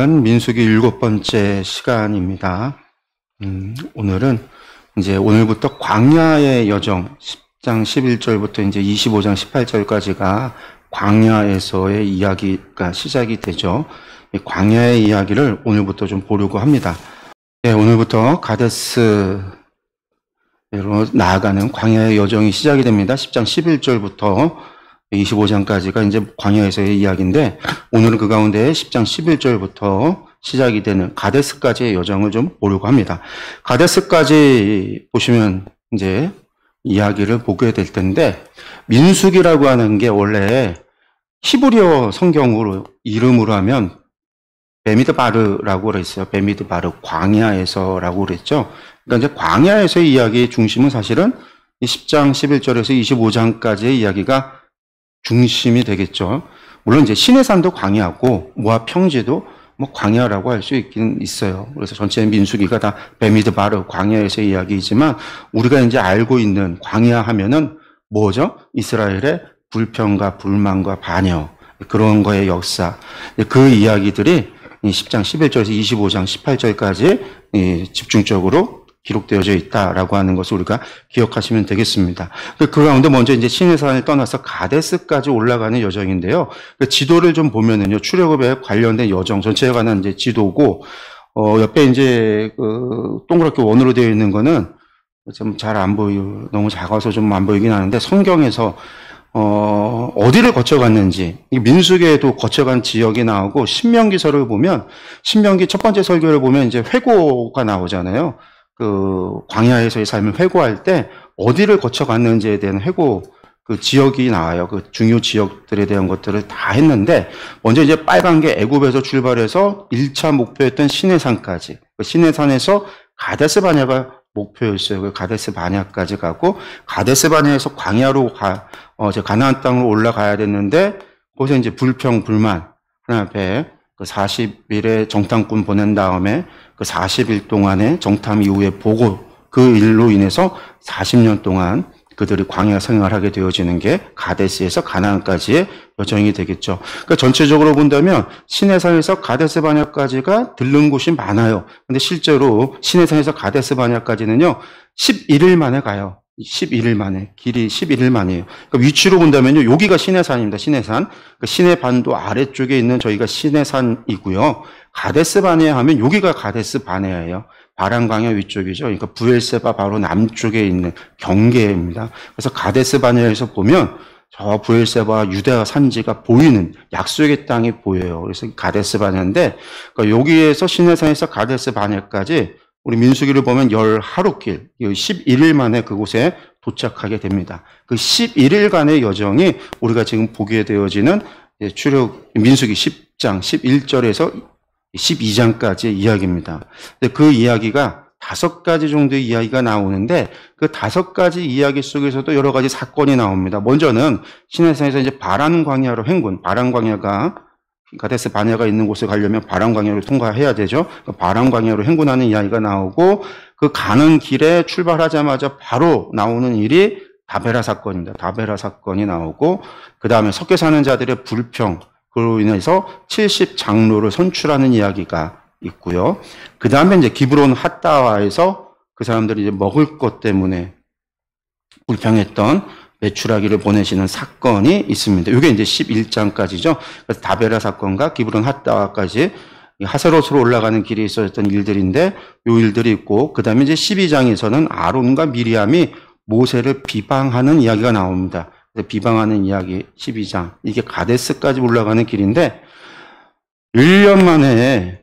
오늘은 민수기 7번째 시간입니다. 오늘은 이제 오늘부터 광야의 여정 10장 11절부터 이제 25장 18절까지가 광야에서의 이야기가 시작이 되죠. 이 광야의 이야기를 오늘부터 좀 보려고 합니다. 네, 오늘부터 가데스로 나아가는 광야의 여정이 시작이 됩니다. 10장 11절부터 25장까지가 이제 광야에서의 이야기인데, 오늘은 그 가운데 10장 11절부터 시작이 되는 가데스까지의 여정을 좀 보려고 합니다. 가데스까지 보시면 이제 이야기를 보게 될 텐데, 민수기라고 하는 게 원래 히브리어 성경으로 이름으로 하면 베미드바르라고 그랬어요. 베미드바르, 광야에서라고 그랬죠. 그러니까 이제 광야에서의 이야기의 중심은 사실은 이 10장 11절에서 25장까지의 이야기가 중심이 되겠죠. 물론 이제 시내산도 광야고 모압 평지도 뭐 광야라고 할 수 있긴 있어요. 그래서 전체 민수기가 다 베미드바르 광야에서의 이야기이지만, 우리가 이제 알고 있는 광야 하면은 뭐죠? 이스라엘의 불평과 불만과 반역, 그런 거의 역사, 그 이야기들이 10장 11절에서 25장 18절까지 집중적으로 기록되어져 있다라고 하는 것을 우리가 기억하시면 되겠습니다. 그 가운데 먼저 이제 시내산을 떠나서 가데스까지 올라가는 여정인데요. 그 지도를 좀 보면은요, 출애굽에 관련된 여정 전체에 관한 이제 지도고, 옆에 이제 그 동그랗게 원으로 되어 있는 거는 좀 잘 안 보여, 너무 작아서 좀 안 보이긴 하는데, 성경에서 어디를 거쳐갔는지, 민수기에도 거쳐간 지역이 나오고, 신명기서를 보면, 신명기 첫 번째 설교를 보면 이제 회고가 나오잖아요. 그 광야에서의 삶을 회고할 때 어디를 거쳐갔는지에 대한 회고, 그 지역이 나와요. 그 중요 지역들에 대한 것들을 다 했는데, 먼저 이제 빨간 게 애굽에서 출발해서 1차 목표였던 시내산까지, 그 시내산에서 가데스 바네아가 목표였어요. 그 가데스 바네아까지 가고, 가데스 바네아에서 광야로 가나안 땅으로 올라가야 됐는데, 거기서 이제 불평, 불만, 하나님 앞에 그 40일의 정탐꾼 보낸 다음에 그 40일 동안의 정탐 이후에 보고, 그 일로 인해서 40년 동안 그들이 광야 생활하게 되어지는 게 가데스에서 가나안까지의 여정이 되겠죠. 그러니까 전체적으로 본다면 시내산에서 가데스 바네아까지가 들른 곳이 많아요. 근데 실제로 시내산에서 가데스 바네아까지는요 11일 만에 가요. 11일 만에, 길이 11일 만이에요. 그러니까 위치로 본다면요, 여기가 시내산입니다. 시내산. 그러니까 시내 반도 아래쪽에 있는 저희가 시내산이고요. 가데스 바네아 하면 여기가 가데스 바네아예요. 바란광야 위쪽이죠. 그러니까 브엘세바 바로 남쪽에 있는 경계입니다. 그래서 가데스 바네아에서 보면 저 브엘세바 유다 산지가 보이는, 약속의 땅이 보여요. 그래서 가데스 바네아인데, 그러니까 여기에서 시내산에서 가데스 바네아까지 우리 민수기를 보면 열 하루길, 11일 만에 그곳에 도착하게 됩니다. 그 11일간의 여정이 우리가 지금 보게 되어지는 민수기 10장 11절에서 12장까지의 이야기입니다. 근데 그 이야기가 5가지 정도의 이야기가 나오는데, 그 5가지 이야기 속에서도 여러 가지 사건이 나옵니다. 먼저는 시내산에서 이제 바란광야로 행군, 바란광야가 가데스 바네아가 있는 곳에 가려면 바란광야를 통과해야 되죠. 바란광야로 행군하는 이야기가 나오고, 그 가는 길에 출발하자마자 바로 나오는 일이 다베라 사건입니다. 다베라 사건이 나오고, 그 다음에 섞여 사는 자들의 불평, 그로 인해서 70장로를 선출하는 이야기가 있고요. 그 다음에 이제 기브론 핫다와에서 그 사람들이 이제 먹을 것 때문에 불평했던 메추라기를 보내시는 사건이 있습니다. 이게 이제 11장까지죠. 그래서 다베라 사건과 기브론 핫다와까지 하세롯으로 올라가는 길에 있었던 일들인데, 이 일들이 있고, 그 다음에 이제 12장에서는 아론과 미리암이 모세를 비방하는 이야기가 나옵니다. 그래서 비방하는 이야기 12장. 이게 가데스까지 올라가는 길인데, 1년 만에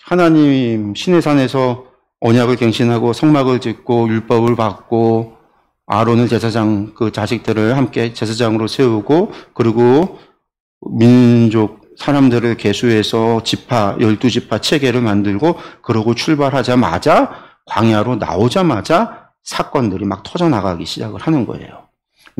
하나님 시내산에서 언약을 갱신하고 성막을 짓고 율법을 받고, 아론을 제사장, 그 자식들을 함께 제사장으로 세우고, 그리고 민족 사람들을 계수해서 지파, 12지파 체계를 만들고, 그러고 출발하자마자, 광야로 나오자마자 사건들이 막 터져나가기 시작을 하는 거예요.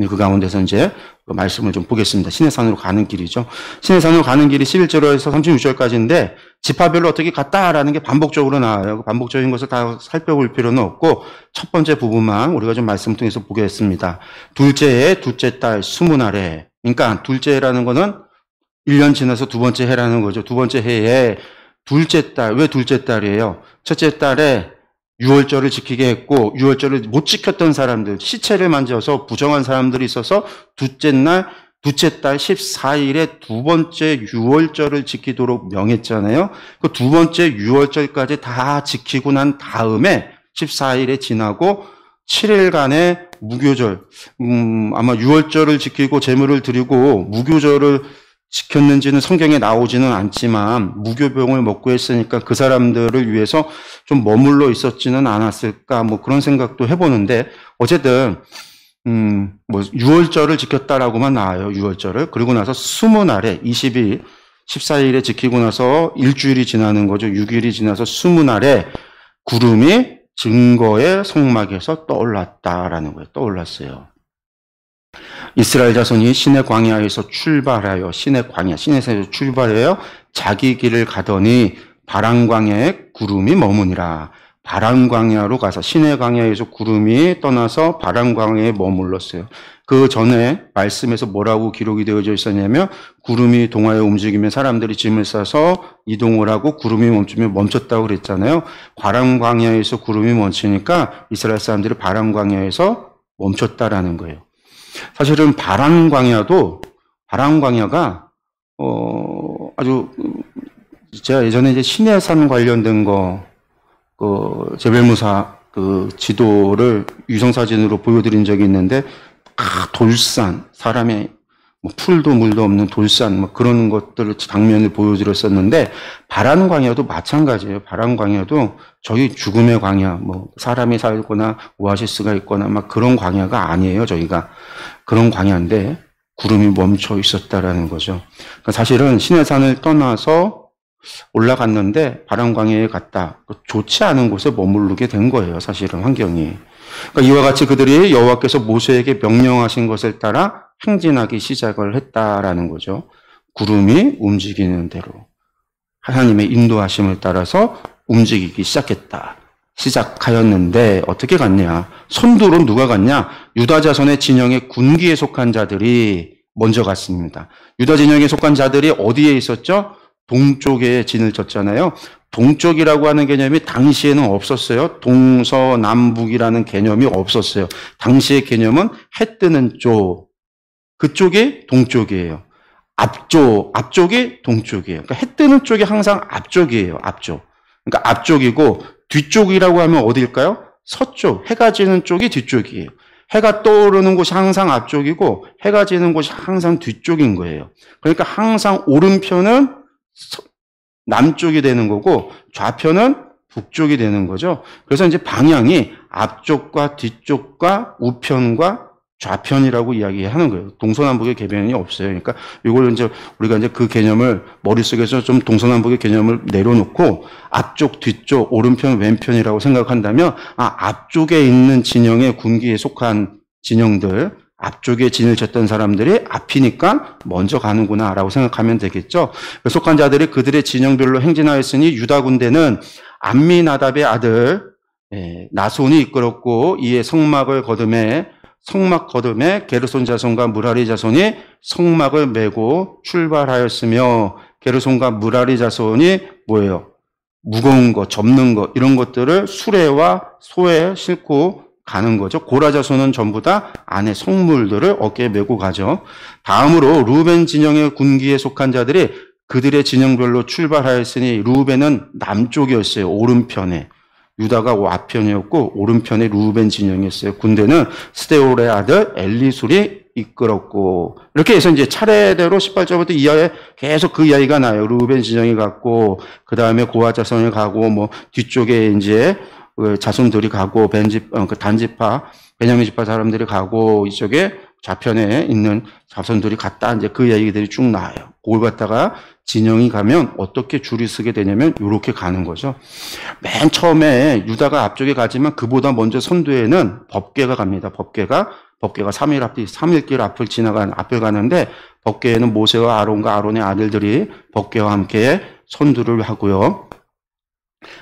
그 가운데서 이제 그 말씀을 좀 보겠습니다. 시내산으로 가는 길이죠. 시내산으로 가는 길이 11절에서 36절까지인데, 지파별로 어떻게 갔다라는 게 반복적으로 나와요. 그 반복적인 것을 다 살펴볼 필요는 없고, 첫 번째 부분만 우리가 좀 말씀을 통해서 보겠습니다. 둘째 딸 20알에, 그러니까 둘째라는 거는 1년 지나서 두 번째 해라는 거죠. 두 번째 해에 둘째 딸, 왜 둘째 딸이에요? 첫째 딸에 유월절을 지키게 했고 유월절을 못 지켰던 사람들, 시체를 만져서 부정한 사람들이 있어서 둘째 딸 14일에 두 번째 유월절을 지키도록 명했잖아요. 그 두 번째 유월절까지 다 지키고 난 다음에 14일에 지나고 7일간의 무교절, 아마 유월절을 지키고 제물을 드리고 무교절을 지켰는지는 성경에 나오지는 않지만 무교병을 먹고 했으니까 그 사람들을 위해서 좀 머물러 있었지는 않았을까 뭐 그런 생각도 해보는데 어쨌든 뭐 유월절을 지켰다라고만 나와요. 유월절을. 그리고 나서 20날에 20일 14일에 지키고 나서 일주일이 지나는 거죠. 6일이 지나서 20날에 구름이 증거의 성막에서 떠올랐다라는 거예요. 떠올랐어요. 이스라엘 자손이 시내 광야에서 출발하여 시내에서 출발하여 자기 길을 가더니 바람 광야에 구름이 머무니라. 바람 광야로 가서 시내 광야에서 구름이 떠나서 바람 광야에 머물렀어요. 그 전에 말씀에서 뭐라고 기록이 되어져 있었냐면 구름이 동하여 움직이면 사람들이 짐을 싸서 이동을 하고 구름이 멈추면 멈췄다고 그랬잖아요. 바람 광야에서 구름이 멈추니까 이스라엘 사람들이 바람 광야에서 멈췄다라는 거예요. 사실은 바람 광야가 아주 제가 예전에 이제 시내산 관련된 거 제벨무사 지도를 위성 사진으로 보여드린 적이 있는데 돌산, 사람의 뭐 풀도 물도 없는 돌산 뭐 그런 것들을 장면을 보여드렸었는데 바람 광야도 마찬가지예요. 바람 광야도 저희 죽음의 광야, 뭐 사람이 살거나 오아시스가 있거나 막 그런 광야가 아니에요. 저희가 그런 광야인데 구름이 멈춰 있었다라는 거죠. 그러니까 사실은 시내산을 떠나서 올라갔는데 바람 광야에 갔다. 좋지 않은 곳에 머무르게 된 거예요. 사실은 환경이. 그러니까 이와 같이 그들이 여호와께서 모세에게 명령하신 것을 따라 행진하기 시작을 했다라는 거죠. 구름이 움직이는 대로 하나님의 인도하심을 따라서 움직이기 시작하였는데 어떻게 갔냐? 선두로 누가 갔냐? 유다 자손의 진영의 군기에 속한 자들이 먼저 갔습니다. 유다 진영에 속한 자들이 어디에 있었죠? 동쪽에 진을 쳤잖아요. 동쪽이라고 하는 개념이 당시에는 없었어요. 동서남북이라는 개념이 없었어요. 당시의 개념은 해 뜨는 쪽, 그쪽이 동쪽이에요. 앞쪽이 동쪽이에요. 그러니까 해 뜨는 쪽이 항상 앞쪽이에요. 앞쪽. 그러니까 앞쪽이고 뒤쪽이라고 하면 어디일까요? 서쪽. 해가 지는 쪽이 뒤쪽이에요. 해가 떠오르는 곳이 항상 앞쪽이고 해가 지는 곳이 항상 뒤쪽인 거예요. 그러니까 항상 오른편은 남쪽이 되는 거고 좌편은 북쪽이 되는 거죠. 그래서 이제 방향이 앞쪽과 뒤쪽과 우편과 좌편이라고 이야기하는 거예요. 동서남북의 개변이 없어요. 그러니까 이걸 이제 우리가 이제 그 개념을 머릿속에서 좀 동서남북의 개념을 내려놓고 앞쪽, 뒤쪽, 오른편, 왼편이라고 생각한다면 앞쪽에 있는 진영의 군기에 속한 진영들, 앞쪽에 진을 쳤던 사람들이 앞이니까 먼저 가는구나라고 생각하면 되겠죠. 속한 자들이 그들의 진영별로 행진하였으니 유다 군대는 암미나답의 아들 나손이 이끌었고 이에 성막 거듭에 게르손 자손과 무라리 자손이 성막을 메고 출발하였으며 게르손과 무라리 자손이 뭐예요? 무거운 거, 접는 거 이런 것들을 수레와 소에 싣고 가는 거죠. 고라 자손은 전부 다 안에 성물들을 어깨에 메고 가죠. 다음으로 루벤 진영의 군기에 속한 자들이 그들의 진영별로 출발하였으니 루벤은 남쪽이었어요. 오른편에. 유다가 앞편이었고 오른편에 루벤 진영이었어요. 군대는 스데올의 아들 엘리술이 이끌었고 이렇게 해서 이제 차례대로 18절부터 이하에 계속 그 이야기가 나요. 루벤 진영이 갔고 그 다음에 고아 자손이 가고 뭐 뒤쪽에 이제 자손들이 가고 단지파 베냐민 지파 사람들이 가고 이쪽에 좌편에 있는 자손들이 갔다 이제 그 이야기들이 쭉 나와요. 그걸 갖다가 진영이 가면 어떻게 줄이 서게 되냐면 이렇게 가는 거죠. 맨 처음에 유다가 앞쪽에 가지만 그보다 먼저 선두에는 법궤가 갑니다. 법궤가 3일 앞을 가는데 법궤에는 모세와 아론과 아론의 아들들이 법궤와 함께 선두를 하고요.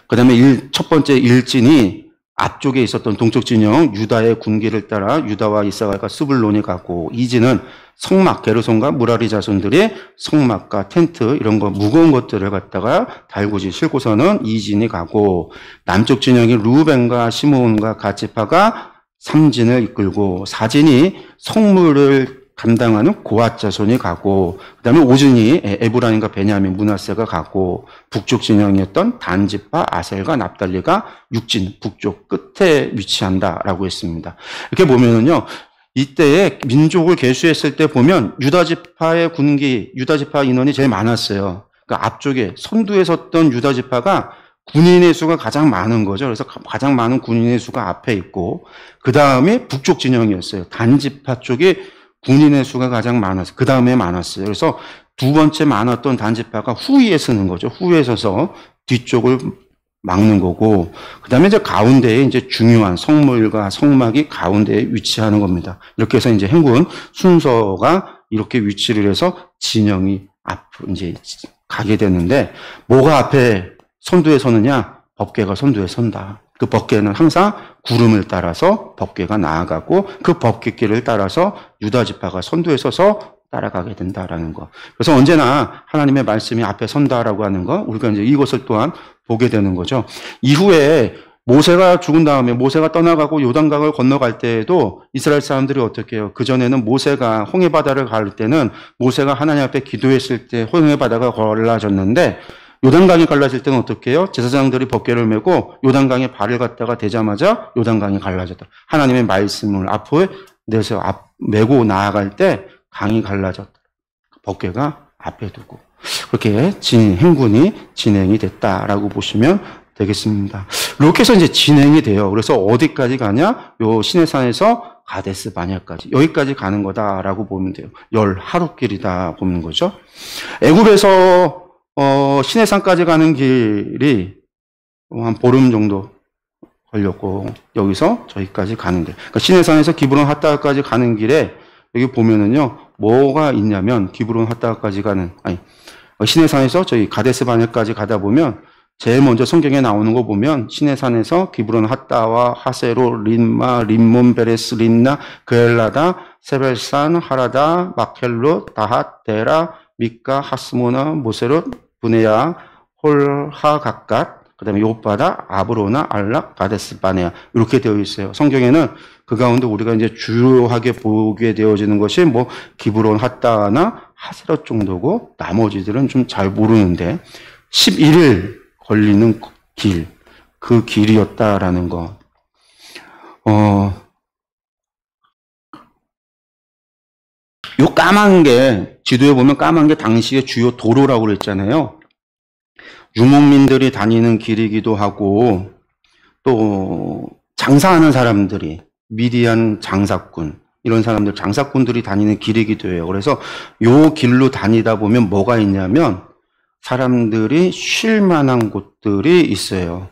그 다음에 첫 번째 일진이 앞쪽에 있었던 동쪽 진영 유다의 군기를 따라 유다와 이사갈과 스불론이 가고, 이지는 성막, 게르손과 무라리 자손들이 성막과 텐트 이런 거 무거운 것들을 갖다가 달구지 싣고서는 이진이 가고, 남쪽 진영이 루벤과 시므온과 갓지파가 삼진을 이끌고, 사진이 성물을 감당하는 고앗 자손이 가고, 그 다음에 오진이 에브라임과 베냐민, 므낫세가 가고, 북쪽 진영이었던 단지파, 아셀과 납달리가 육진, 북쪽 끝에 위치한다라고 했습니다. 이렇게 보면은요, 이때에 민족을 계수했을 때 보면 유다지파의 군기, 유다지파 인원이 제일 많았어요. 그러니까 앞쪽에 선두에 섰던 유다지파가 군인의 수가 가장 많은 거죠. 그래서 가장 많은 군인의 수가 앞에 있고, 그 다음에 북쪽 진영이었어요. 단지파 쪽에 군인의 수가 가장 많았어요. 그 다음에 많았어요. 그래서 두 번째 많았던 단지파가 후위에 서는 거죠. 후위에 서서 뒤쪽을 막는 거고, 그 다음에 이제 가운데에 이제 중요한 성물과 성막이 가운데에 위치하는 겁니다. 이렇게 해서 이제 행군 순서가 이렇게 위치를 해서 진영이 앞으로 이제 가게 되는데, 뭐가 앞에 선두에 서느냐? 법궤가 선두에 선다. 그 법궤는 항상 구름을 따라서 법궤가 나아가고, 그 법궤길을 따라서 유다 지파가 선두에 서서 따라가게 된다라는 거. 그래서 언제나 하나님의 말씀이 앞에 선다라고 하는 거, 우리가 이제 이것을 또한 보게 되는 거죠. 이후에 모세가 죽은 다음에 모세가 떠나가고 요단강을 건너갈 때에도 이스라엘 사람들이 어떻게 해요? 그전에는 모세가 홍해 바다를 갈 때는 모세가 하나님 앞에 기도했을 때 홍해 바다가 갈라졌는데, 요단강이 갈라질 때는 어떻게 해요? 제사장들이 법궤를 메고 요단강에 발을 갖다가 대자마자 요단강이 갈라졌다. 하나님의 말씀을 앞에 내서 메고 나아갈 때 강이 갈라졌다. 법궤가 앞에 두고. 그렇게 행군이 진행이 됐다라고 보시면 되겠습니다. 이렇게 해서 이제 진행이 돼요. 그래서 어디까지 가냐? 요 시내산에서 가데스 바냐까지. 여기까지 가는 거다라고 보면 돼요. 10하루길이다 보는 거죠. 애굽에서 시내산까지 가는 길이 한 보름 정도 걸렸고, 여기서 저기까지 가는데, 그러니까 시내산에서 기브론 핫다까지 가는 길에 여기 보면은요, 뭐가 있냐면, 기브론 핫다까지 가는, 시내산에서 저희 가데스 바네까지 가다 보면, 제일 먼저 성경에 나오는 거 보면, 시내산에서 기브론 핫다와 하세로, 린마, 림몬, 베레스, 린나, 그엘라다, 세벨산, 하라다, 마켈로, 다핫, 데라, 미카, 하스모나, 모세롯, 부네야, 홀하 각갓, 그 다음에 요바다, 아브로나, 알락, 가데스 바네아, 이렇게 되어 있어요. 성경에는 그 가운데 우리가 이제 주요하게 보게 되어지는 것이 뭐 기브론 핫다나 하세롯 정도고, 나머지들은 좀 잘 모르는데 11일 걸리는 길, 그 길이었다라는 거. 요 까만 게, 지도에 보면 까만 게 당시의 주요 도로라고 그랬잖아요. 유목민들이 다니는 길이기도 하고, 또 장사하는 사람들이, 미디안 장사꾼, 이런 사람들, 장사꾼들이 다니는 길이기도 해요. 그래서 요 길로 다니다 보면 뭐가 있냐면, 사람들이 쉴 만한 곳들이 있어요.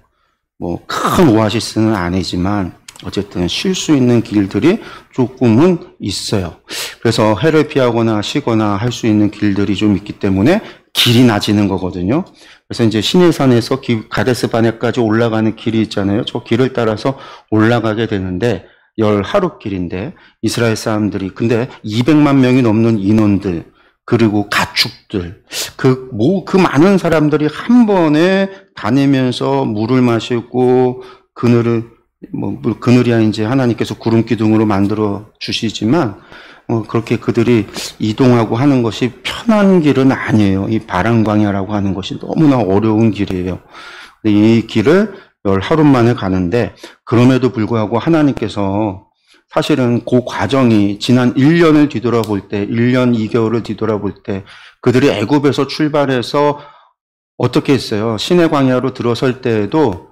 뭐 큰 오아시스는 아니지만 어쨌든 쉴 수 있는 길들이 조금은 있어요. 그래서 해를 피하거나 쉬거나 할 수 있는 길들이 좀 있기 때문에 길이 낮아지는 거거든요. 그래서 이제 시내산에서 가데스 바네까지 올라가는 길이 있잖아요. 저 길을 따라서 올라가게 되는데 10하루 길인데, 이스라엘 사람들이, 근데 200만 명이 넘는 인원들, 그리고 가축들, 그 많은 사람들이 한 번에 다니면서 물을 마시고, 그늘이야 이제 하나님께서 구름 기둥으로 만들어 주시지만, 그렇게 그들이 이동하고 하는 것이 편한 길은 아니에요. 이 바람광야라고 하는 것이 너무나 어려운 길이에요. 이 길을 10하루 만에 가는데, 그럼에도 불구하고 하나님께서 사실은 그 과정이 지난 1년을 뒤돌아볼 때, 1년 2개월을 뒤돌아볼 때, 그들이 애굽에서 출발해서 어떻게 했어요? 시내 광야로 들어설 때에도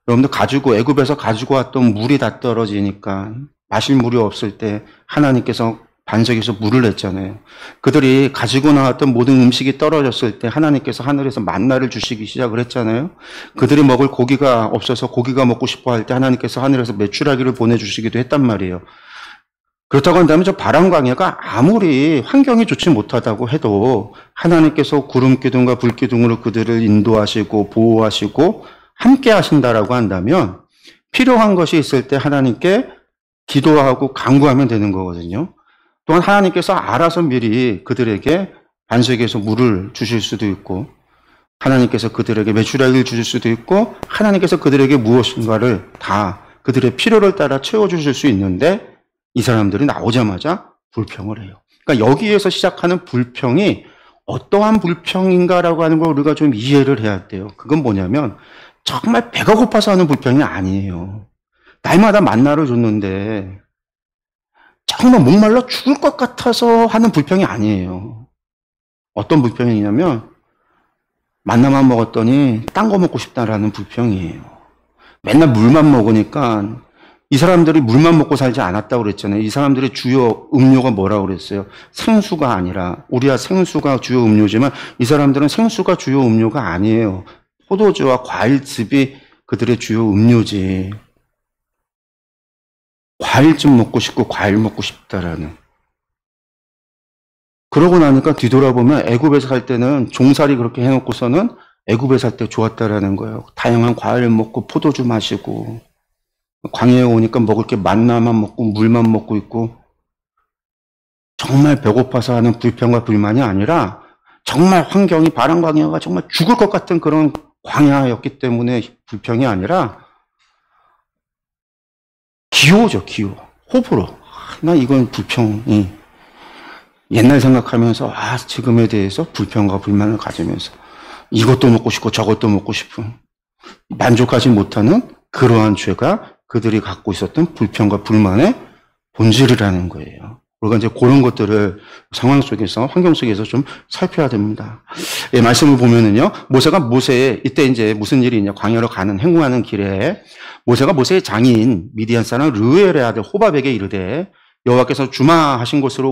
여러분들 애굽에서 가지고 왔던 물이 다 떨어지니까 마실 물이 없을 때 하나님께서 반석에서 물을 냈잖아요. 그들이 가지고 나왔던 모든 음식이 떨어졌을 때 하나님께서 하늘에서 만나를 주시기 시작을 했잖아요. 그들이 먹을 고기가 없어서 고기가 먹고 싶어 할 때 하나님께서 하늘에서 메추라기를 보내주시기도 했단 말이에요. 그렇다고 한다면 저 바람광야가 아무리 환경이 좋지 못하다고 해도 하나님께서 구름 기둥과 불 기둥으로 그들을 인도하시고 보호하시고 함께 하신다라고 한다면, 필요한 것이 있을 때 하나님께 기도하고 간구하면 되는 거거든요. 또한 하나님께서 알아서 미리 그들에게 반석에서 물을 주실 수도 있고, 하나님께서 그들에게 메추라기를 주실 수도 있고, 하나님께서 그들에게 무엇인가를 다 그들의 필요를 따라 채워주실 수 있는데, 이 사람들이 나오자마자 불평을 해요. 그러니까 여기에서 시작하는 불평이 어떠한 불평인가라고 하는 걸 우리가 좀 이해를 해야 돼요. 그건 뭐냐면 정말 배가 고파서 하는 불평이 아니에요. 날마다 만나를 줬는데 정말 목말라 죽을 것 같아서 하는 불평이 아니에요. 어떤 불평이냐면 만나만 먹었더니 딴 거 먹고 싶다라는 불평이에요. 맨날 물만 먹으니까 이 사람들이 물만 먹고 살지 않았다고 그랬잖아요. 이 사람들의 주요 음료가 뭐라고 그랬어요? 생수가 아니라, 우리야 생수가 주요 음료지만 이 사람들은 생수가 주요 음료가 아니에요. 포도주와 과일즙이 그들의 주요 음료지. 과일즙 먹고 싶고 과일 먹고 싶다라는. 그러고 나니까 뒤돌아보면 애굽에서 살 때는 종살이 그렇게 해놓고서는 애굽에 살 때 좋았다라는 거예요. 다양한 과일 먹고 포도주 마시고, 광야에 오니까 먹을 게 만나만 먹고 물만 먹고 있고, 정말 배고파서 하는 불평과 불만이 아니라 정말 환경이 바람광야가 정말 죽을 것 같은 그런 광야였기 때문에 불평이 아니라 기호죠, 기호. 호불호. 나 이건 불평이 옛날 생각하면서 지금에 대해서 불평과 불만을 가지면서 이것도 먹고 싶고 저것도 먹고 싶은, 만족하지 못하는 그러한 죄가 그들이 갖고 있었던 불평과 불만의 본질이라는 거예요. 우리가 이제 그런 것들을 상황 속에서, 환경 속에서 좀 살펴야 됩니다. 예, 말씀을 보면은요, 모세에, 이때 이제 무슨 일이 있냐, 광야로 행군하는 길에, 모세가 모세의 장인, 미디안 사람 르우엘의 아들 호밥에게 이르되, 여호와께서 주마하신 곳으로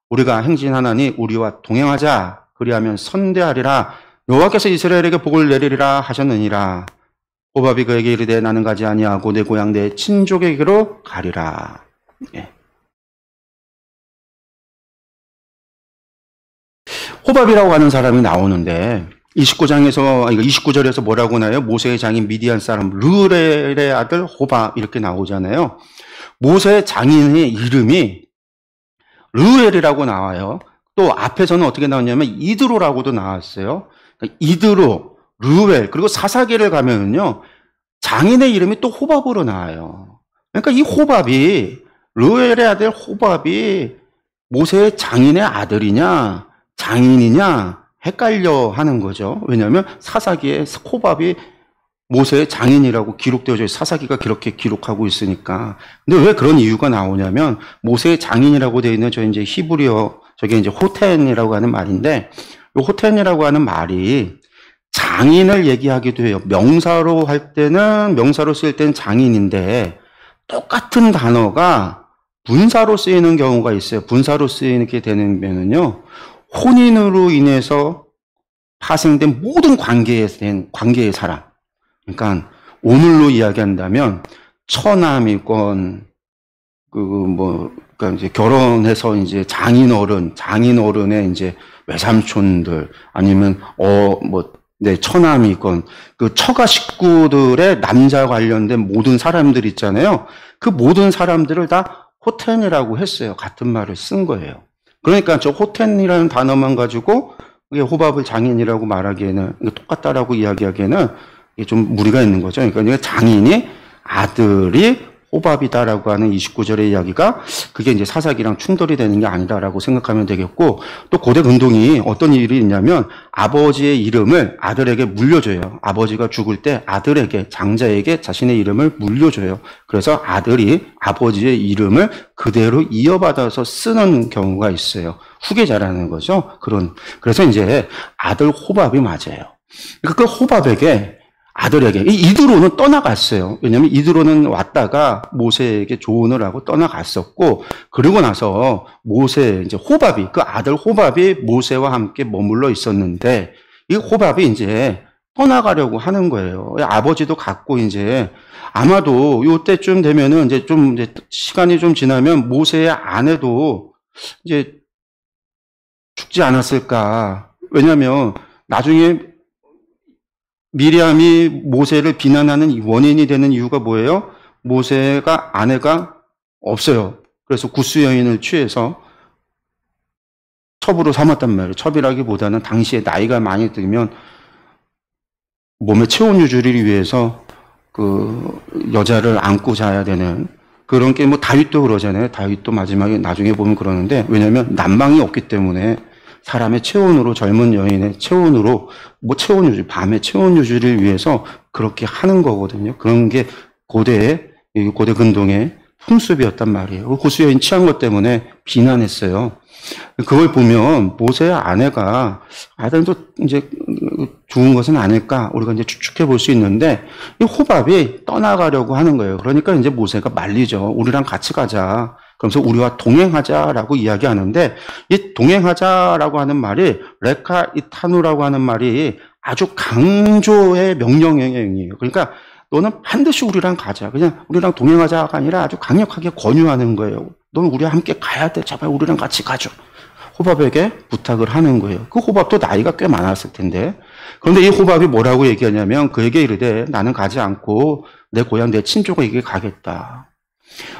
우리가 행진하나니 우리와 동행하자. 그리하면 선대하리라. 여호와께서 이스라엘에게 복을 내리리라 하셨느니라. 호밥이 그에게 이르되 나는 가지 아니하고 내 고향 내 친족에게로 가리라. 예. 호밥이라고 하는 사람이 나오는데 29절에서 뭐라고 나요? 모세의 장인 미디안 사람 르우엘의 아들 호밥 이렇게 나오잖아요. 모세의 장인의 이름이 르우엘이라고 나와요. 또 앞에서는 어떻게 나왔냐면 이드로라고도 나왔어요. 이드로, 르우엘, 그리고 사사기를 가면은요, 장인의 이름이 또 호밥으로 나와요. 그러니까 이 호밥이, 르우엘의 아들 호밥이 모세의 장인의 아들이냐, 장인이냐, 헷갈려 하는 거죠. 왜냐하면 사사기에 호밥이 모세의 장인이라고 기록되어져 있어요. 사사기가 그렇게 기록하고 있으니까. 근데 왜 그런 이유가 나오냐면, 모세의 장인이라고 되어 있는 이제 히브리어, 저게 이제 호텐이라고 하는 말인데, 이 호텐이라고 하는 말이 장인을 얘기하기도 해요. 명사로 쓸 때는 장인인데, 똑같은 단어가 분사로 쓰이는 경우가 있어요. 분사로 쓰이게 되면은요, 혼인으로 인해서 파생된 모든 관계의 사람. 그러니까 오늘로 이야기한다면 처남이건 그러니까 이제 결혼해서 이제 장인어른의 이제 외삼촌들 아니면 처남이건 그 처가 식구들의 남자 관련된 모든 사람들 있잖아요. 그 모든 사람들을 다 호텐이라고 했어요. 같은 말을 쓴 거예요. 그러니까 저 호텐이라는 단어만 가지고 호밥을 장인이라고 말하기에는 똑같다라고 이야기하기에는 이게 좀 무리가 있는 거죠. 그러니까 장인이 아들이 호밥이다라고 하는 29절의 이야기가 그게 이제 사사기랑 충돌이 되는 게 아니다라고 생각하면 되겠고, 또 고대 근동이 어떤 일이 있냐면 아버지의 이름을 아들에게 물려줘요. 아버지가 죽을 때 아들에게, 장자에게 자신의 이름을 물려줘요. 그래서 아들이 아버지의 이름을 그대로 이어받아서 쓰는 경우가 있어요. 후계자라는 거죠. 그래서 이제 아들 호밥이 맞아요. 그 호밥에게 아들에게, 이드로는 떠나갔어요. 왜냐하면 이드로는 왔다가 모세에게 조언을 하고 떠나갔었고, 그리고 나서 이제 호밥이, 그 아들 호밥이 모세와 함께 머물러 있었는데, 이 호밥이 이제 떠나가려고 하는 거예요. 아버지도 갔고, 이제, 아마도 요때쯤 되면은 이제 시간이 좀 지나면 모세의 아내도 이제 죽지 않았을까. 왜냐하면 나중에 미리암이 모세를 비난하는 원인이 되는 이유가 뭐예요? 모세가 아내가 없어요. 그래서 구스 여인을 취해서 첩으로 삼았단 말이에요. 첩이라기보다는 당시에 나이가 많이 들면 몸의 체온 유지를 위해서 그 여자를 안고 자야 되는 그런 게 뭐 다윗도 그러잖아요. 다윗도 마지막에 나중에 보면 그러는데 왜냐하면 난방이 없기 때문에 사람의 체온으로 젊은 여인의 체온으로 뭐 체온 유지 밤의 체온 유지를 위해서 그렇게 하는 거거든요. 그런 게 고대 근동의 풍습이었단 말이에요. 구스 여인 취한 것 때문에 비난했어요. 그걸 보면 모세의 아내가 아들도 이제 죽은 것은 아닐까 우리가 이제 추측해 볼 수 있는데 이 호밥이 떠나가려고 하는 거예요. 그러니까 이제 모세가 말리죠. 우리랑 같이 가자. 그러면서 우리와 동행하자라고 이야기하는데 이 동행하자라고 하는 말이 레카 이타누라고 하는 말이 아주 강조의 명령형이에요. 그러니까 너는 반드시 우리랑 가자. 그냥 우리랑 동행하자가 아니라 아주 강력하게 권유하는 거예요. 너는 우리와 함께 가야 돼. 제발 우리랑 같이 가줘. 호밥에게 부탁을 하는 거예요. 그 호밥도 나이가 꽤 많았을 텐데. 그런데 이 호밥이 뭐라고 얘기하냐면 그에게 이르되 나는 가지 않고 내 고향 내 친족에게 가겠다.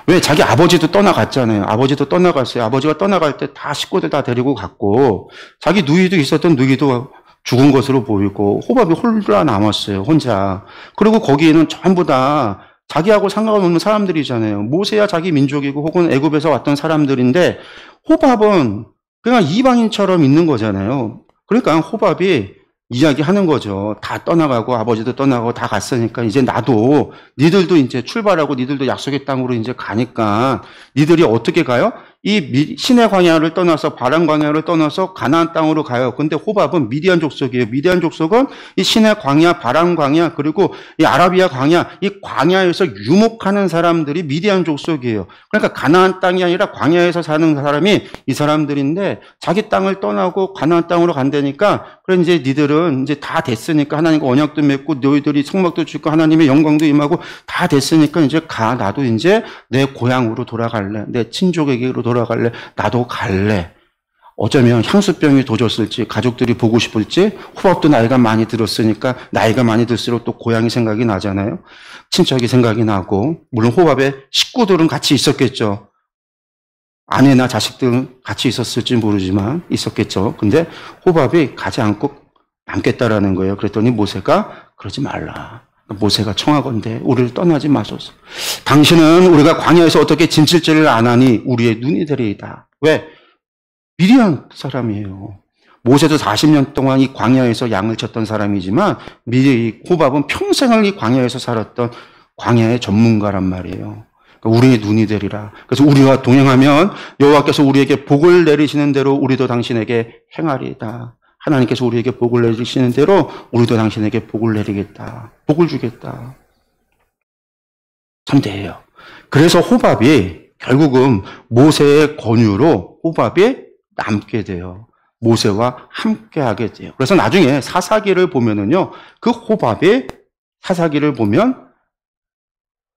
왜? 자기 아버지도 떠나갔잖아요. 아버지도 떠나갔어요. 아버지가 떠나갈 때 다 식구들 다 데리고 갔고 자기 누이도 있었던 누이도 죽은 것으로 보이고 호밥이 홀라 남았어요. 혼자. 그리고 거기에는 전부 다 자기하고 상관없는 사람들이잖아요. 모세야 자기 민족이고 혹은 애굽에서 왔던 사람들인데 호밥은 그냥 이방인처럼 있는 거잖아요. 그러니까 호밥이 이야기하는 거죠. 다 떠나가고 아버지도 떠나고 다 갔으니까 이제 나도 니들도 이제 출발하고 니들도 약속의 땅으로 이제 가니까 니들이 어떻게 가요? 이 시내 광야를 떠나서 바람 광야를 떠나서 가나안 땅으로 가요. 근데 호밥은 미디안 족속이에요. 미디안 족속은 이 시내 광야, 바람 광야 그리고 이 아라비아 광야 이 광야에서 유목하는 사람들이 미디안 족속이에요. 그러니까 가나안 땅이 아니라 광야에서 사는 사람이 이 사람들인데 자기 땅을 떠나고 가나안 땅으로 간다니까 그래 이제 니들은 이제 다 됐으니까 하나님과 언약도 맺고 너희들이 성막도 짓고 하나님의 영광도 임하고 다 됐으니까 이제 가 나도 이제 내 고향으로 돌아갈래. 내 친족에게로 돌아갈래. 나도 갈래. 어쩌면 향수병이 도졌을지 가족들이 보고 싶을지 호밥도 나이가 많이 들었으니까 나이가 많이 들수록 또 고향이 생각이 나잖아요. 친척이 생각이 나고 물론 호밥의 식구들은 같이 있었겠죠. 아내나 자식들은 같이 있었을지 모르지만 있었겠죠. 근데 호밥이 가지 않고 남겠다라는 거예요. 그랬더니 모세가 그러지 말라. 모세가 청하건대 우리를 떠나지 마소서. 당신은 우리가 광야에서 어떻게 진칠지를 안 하니 우리의 눈이 되리이다. 왜? 미디안 사람이에요. 모세도 40년 동안 이 광야에서 양을 쳤던 사람이지만 호밥은 평생을 이 광야에서 살았던 광야의 전문가란 말이에요. 우리의 눈이 되리라. 그래서 우리와 동행하면 여호와께서 우리에게 복을 내리시는 대로 우리도 당신에게 행하리이다. 하나님께서 우리에게 복을 내리시는 대로 우리도 당신에게 복을 내리겠다. 복을 주겠다. 참대해요. 그래서 호밥이 결국은 모세의 권유로 호밥이 남게 돼요. 모세와 함께하게 돼요. 그래서 나중에 사사기를 보면은요, 그 호밥이 사사기를 보면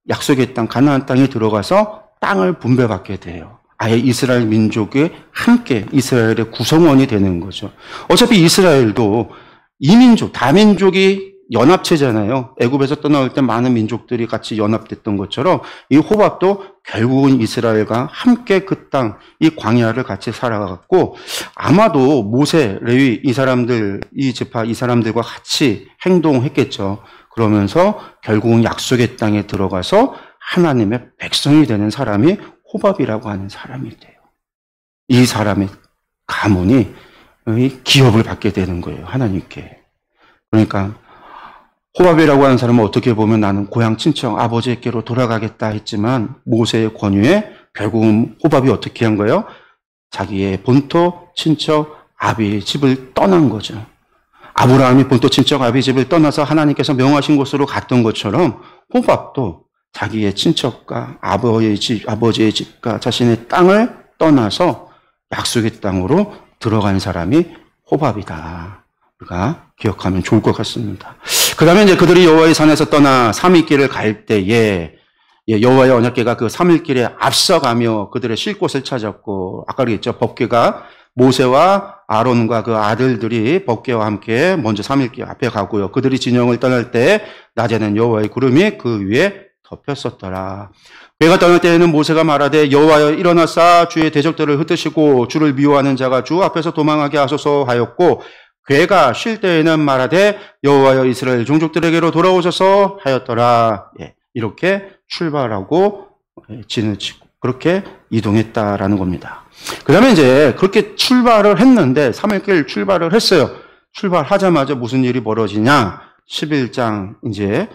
약속의 땅, 가나안 땅에 들어가서 땅을 분배받게 돼요. 아예 이스라엘 민족이 함께 이스라엘의 구성원이 되는 거죠. 어차피 이스라엘도 이민족, 다민족이 연합체잖아요. 애굽에서 떠나올 때 많은 민족들이 같이 연합됐던 것처럼 이 호밥도 결국은 이스라엘과 함께 그 땅, 이 광야를 같이 살아갔고 아마도 모세, 레위 이 사람들, 이 지파 이 사람들과 같이 행동했겠죠. 그러면서 결국은 약속의 땅에 들어가서 하나님의 백성이 되는 사람이 호밥이라고 하는 사람이 돼요. 이 사람의 가문이 기업을 받게 되는 거예요. 하나님께. 그러니까 호밥이라고 하는 사람은 어떻게 보면 나는 고향 친척 아버지께로 돌아가겠다 했지만 모세의 권유에 결국은 호밥이 어떻게 한 거예요? 자기의 본토 친척 아비의 집을 떠난 거죠. 아브라함이 본토 친척 아비 집을 떠나서 하나님께서 명하신 곳으로 갔던 것처럼 호밥도 자기의 친척과 아버지의 집과 자신의 땅을 떠나서 약속의 땅으로 들어간 사람이 호밥이다. 우리가 기억하면 좋을 것 같습니다. 그 다음에 이제 그들이 여호와의 산에서 떠나 3일길을 갈 때에 여호와의 언약궤가 그 3일길에 앞서가며 그들의 쉴 곳을 찾았고 아까 그랬죠. 법궤가 모세와 아론과 그 아들들이 법궤와 함께 먼저 3일기 앞에 가고요. 그들이 진영을 떠날 때 낮에는 여호와의 구름이 그 위에 덮였었더라. 괴가 떠날 때에는 모세가 말하되 여호와여 일어나사 주의 대적들을 흩으시고 주를 미워하는 자가 주 앞에서 도망하게 하소서 하였고, 괴가 쉴 때에는 말하되 여호와여 이스라엘 종족들에게로 돌아오소서 하였더라. 이렇게 출발하고 진을 치고 그렇게 이동했다라는 겁니다. 그 다음에 이제 그렇게 출발을 했는데 3일길 출발을 했어요. 출발하자마자 무슨 일이 벌어지냐? 11장 이제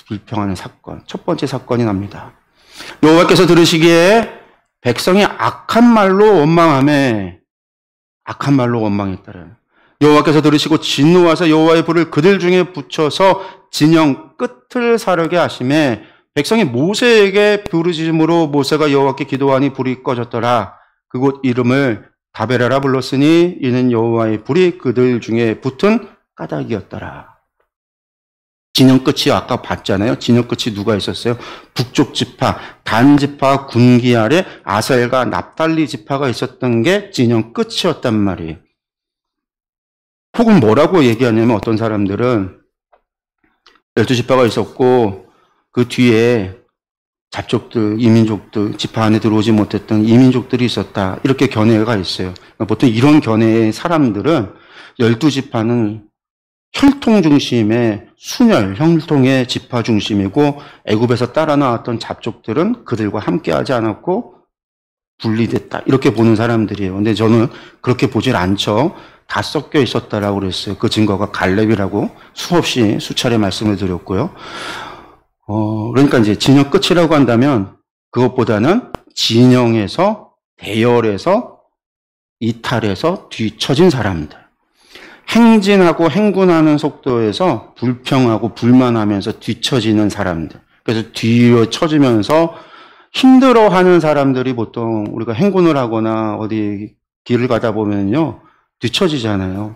불평하는 사건, 첫 번째 사건이 납니다. 여호와께서 들으시기에 백성이 악한 말로 원망하며, 악한 말로 원망했다라는. 여호와께서 들으시고 진노하사 여호와의 불을 그들 중에 붙여서 진영 끝을 사르게 하시매, 백성이 모세에게 부르짖음으로 모세가 여호와께 기도하니 불이 꺼졌더라. 그곳 이름을 다베라라 불렀으니 이는 여호와의 불이 그들 중에 붙은 까닭이었더라. 진영 끝이 아까 봤잖아요. 진영 끝이 누가 있었어요? 북쪽 지파, 단 지파 군기 아래 아셀과 납달리 지파가 있었던 게 진영 끝이었단 말이에요. 혹은 뭐라고 얘기하냐면 어떤 사람들은 12지파가 있었고 그 뒤에 잡족들, 이민족들, 지파 안에 들어오지 못했던 이민족들이 있었다. 이렇게 견해가 있어요. 보통 이런 견해의 사람들은 12지파는 혈통 중심의 순혈, 혈통의 지파 중심이고 애굽에서 따라 나왔던 잡족들은 그들과 함께하지 않았고 분리됐다. 이렇게 보는 사람들이에요. 근데 저는 그렇게 보질 않죠. 다 섞여 있었다라고 그랬어요. 그 증거가 갈렙이라고 수없이 수차례 말씀을 드렸고요. 그러니까 이제 진영 끝이라고 한다면 그것보다는 진영에서 대열에서 이탈해서 뒤처진 사람들. 행진하고 행군하는 속도에서 불평하고 불만하면서 뒤처지는 사람들. 그래서 뒤로 처지면서 힘들어하는 사람들이 보통 우리가 행군을 하거나 어디 길을 가다 보면요. 뒤처지잖아요.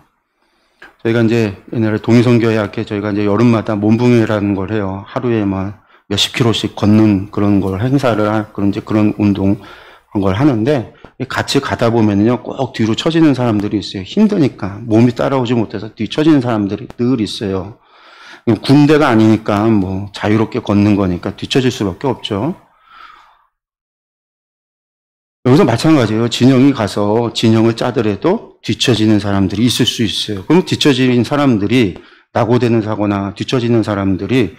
저희가 이제 옛날에 동의선교회 학회 저희가 이제 여름마다 몸붕이라는 걸 해요. 하루에만 몇십 킬로씩 걷는 그런 걸 행사를 그런 운동 걸 하는데 같이 가다 보면요. 꼭 뒤로 처지는 사람들이 있어요. 힘드니까 몸이 따라오지 못해서 뒤처지는 사람들이 늘 있어요. 군대가 아니니까 뭐 자유롭게 걷는 거니까 뒤처질 수밖에 없죠. 여기서 마찬가지예요. 진영이 가서 진영을 짜더라도 뒤처지는 사람들이 있을 수 있어요. 그럼 뒤처진 사람들이 낙오되는 사고나 뒤처지는 사람들이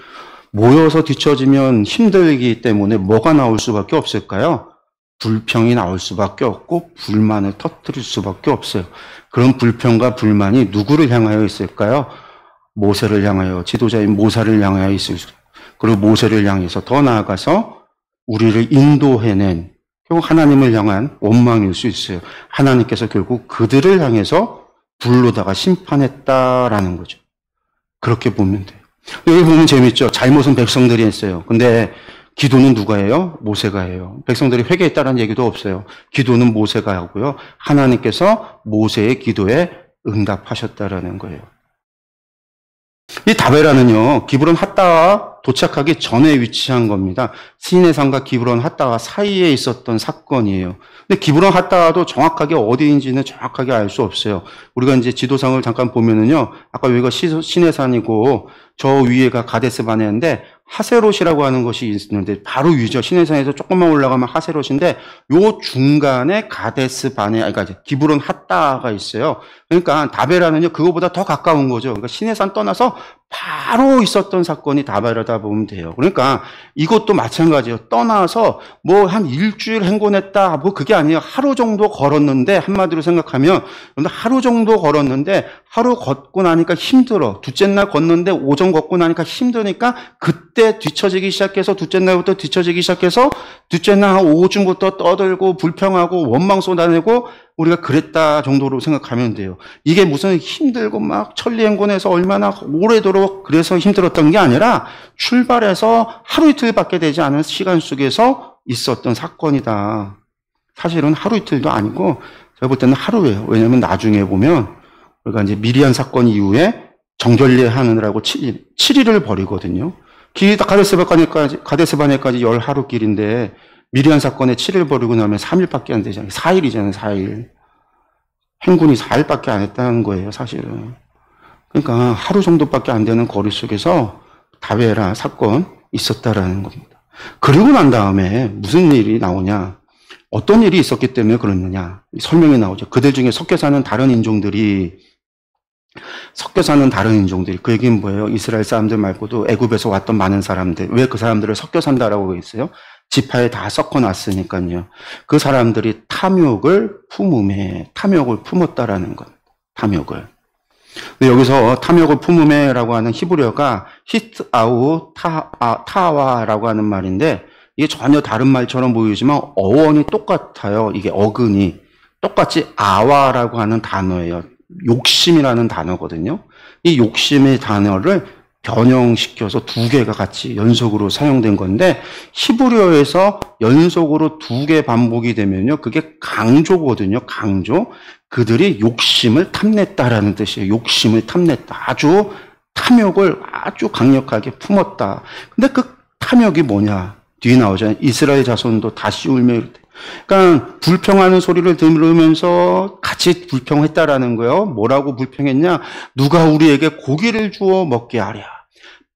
모여서 뒤처지면 힘들기 때문에 뭐가 나올 수밖에 없을까요? 불평이 나올 수밖에 없고 불만을 터뜨릴 수밖에 없어요. 그런 불평과 불만이 누구를 향하여 있을까요? 모세를 향하여, 지도자인 모세를 향하여 있을 수, 그리고 모세를 향해서 더 나아가서 우리를 인도해낸 결국 하나님을 향한 원망일 수 있어요. 하나님께서 결국 그들을 향해서 불로다가 심판했다라는 거죠. 그렇게 보면 돼요. 여기 보면 재밌죠. 잘못은 백성들이 했어요. 근데 기도는 누가 해요? 모세가 해요. 백성들이 회개했다는 얘기도 없어요. 기도는 모세가 하고요. 하나님께서 모세의 기도에 응답하셨다라는 거예요. 이 다베라는요, 기브론 핫다와 도착하기 전에 위치한 겁니다. 시내산과 기브론 핫다와 사이에 있었던 사건이에요. 근데 기브론 핫다도 정확하게 어디인지는 정확하게 알 수 없어요. 우리가 이제 지도상을 잠깐 보면은요, 아까 여기가 시내산이고 저 위에가 가데스 바네인데 하세롯이라고 하는 것이 있는데 바로 위죠. 시내산에서 조금만 올라가면 하세롯인데 요 중간에 가데스 바네, 그러니까 기브론 핫다가 있어요. 그러니까 다베라는요, 그거보다 더 가까운 거죠. 그러니까 시내산 떠나서 바로 있었던 사건이 다베라다 보면 돼요. 그러니까 이것도 마찬가지예요. 떠나서 뭐 한 일주일 행군했다, 뭐 그게 아니에요. 하루 정도 걸었는데, 한마디로 생각하면 하루 정도 걸었는데 하루 걷고 나니까 힘들어. 둘째 날 걷는데 오전 걷고 나니까 힘드니까 그때 뒤처지기 시작해서 둘째 날부터 뒤처지기 시작해서 둘째 날 오후쯤부터 떠들고 불평하고 원망 쏟아내고 우리가 그랬다 정도로 생각하면 돼요. 이게 무슨 힘들고 막 천리행군해서 얼마나 오래도록 그래서 힘들었던 게 아니라 출발해서 하루 이틀밖에 되지 않은 시간 속에서 있었던 사건이다. 사실은 하루 이틀도 아니고 제가 볼 때는 하루예요. 왜냐하면 나중에 보면 우리가 이제 미리안 사건 이후에 정결례 하느라고 7일을 벌이거든요. 길이 딱 가데스 바네까지 10하루 길인데 미리안 사건에 7일 벌이고 나면 3일밖에 안 되잖아요. 4일이잖아요, 4일. 행군이 4일밖에 안 했다는 거예요, 사실은. 그러니까 하루 정도밖에 안 되는 거리 속에서 다베라 사건 있었다라는 겁니다. 그리고 난 다음에 무슨 일이 나오냐? 어떤 일이 있었기 때문에 그러느냐? 설명이 나오죠. 그들 중에 섞여 사는 다른 인종들이 그 얘기는 뭐예요? 이스라엘 사람들 말고도 애굽에서 왔던 많은 사람들. 왜 그 사람들을 섞여 산다라고 했어요? 지파에 다 섞어놨으니까요. 그 사람들이 탐욕을 품었다라는 것. 탐욕을. 여기서 탐욕을 품음에라고 하는 히브리어가 히트아우 타와라고 하는 말인데, 이게 전혀 다른 말처럼 보이지만 어원이 똑같아요. 이게 어근이 똑같이 아와라고 하는 단어예요. 욕심이라는 단어거든요. 이 욕심의 단어를 변형시켜서 두 개가 같이 연속으로 사용된 건데, 히브리어에서 연속으로 두 개 반복이 되면요, 그게 강조거든요. 강조. 그들이 욕심을 탐냈다라는 뜻이에요. 욕심을 탐냈다. 아주 탐욕을 아주 강력하게 품었다. 근데 그 탐욕이 뭐냐? 뒤에 나오잖아요. 이스라엘 자손도 다시 울며 이르되. 그러니까 불평하는 소리를 들으면서 같이 불평했다라는 거예요. 뭐라고 불평했냐? 누가 우리에게 고기를 주어 먹게 하랴.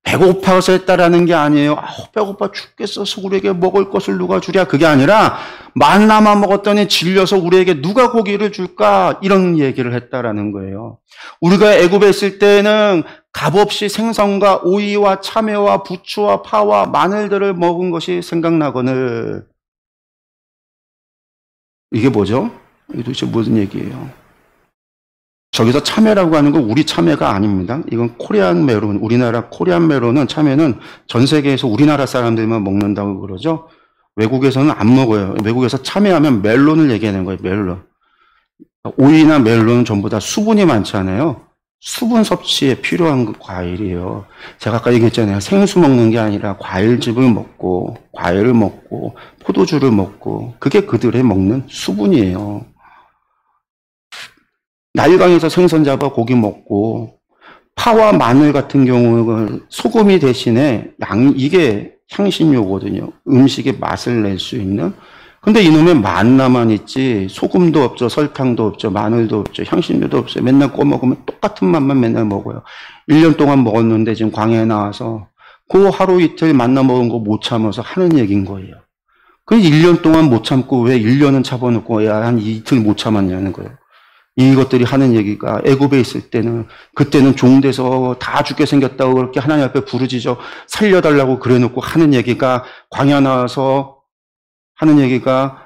배고파서 했다라는 게 아니에요. 배고파 죽겠어서 우리에게 먹을 것을 누가 주랴. 그게 아니라 만나만 먹었더니 질려서 우리에게 누가 고기를 줄까? 이런 얘기를 했다라는 거예요. 우리가 애굽에 있을 때는 값없이 생선과 오이와 참외와 부추와 파와 마늘들을 먹은 것이 생각나거늘. 이게 뭐죠? 이게 도대체 무슨 얘기예요? 저기서 참외라고 하는 건 우리 참외가 아닙니다. 이건 코리안 메론, 우리나라 코리안 메론은 참외는 전 세계에서 우리나라 사람들만 먹는다고 그러죠. 외국에서는 안 먹어요. 외국에서 참외하면 멜론을 얘기하는 거예요. 멜론. 오이나 멜론은 전부 다 수분이 많잖아요. 수분 섭취에 필요한 과일이에요. 제가 아까 얘기했잖아요. 생수 먹는 게 아니라 과일즙을 먹고, 과일을 먹고, 포도주를 먹고, 그게 그들의 먹는 수분이에요. 나일강에서 생선 잡아 고기 먹고, 파와 마늘 같은 경우는 소금이 대신에 이게 향신료거든요. 음식의 맛을 낼 수 있는. 근데 이놈의 만나만 있지, 소금도 없죠, 설탕도 없죠, 마늘도 없죠, 향신료도 없어요. 맨날 꺼먹으면 똑같은 맛만 맨날 먹어요. 1년 동안 먹었는데 지금 광야에 나와서 그 하루 이틀 만나 먹은 거 못 참아서 하는 얘기인 거예요. 그 1년 동안 못 참고 왜 1년은 잡아놓고 왜 한 이틀 못 참았냐는 거예요. 이것들이 하는 얘기가 애굽에 있을 때는, 그때는 종돼서 다 죽게 생겼다고 그렇게 하나님 앞에 부르짖어 살려달라고 그래놓고 하는 얘기가, 광야 나와서 하는 얘기가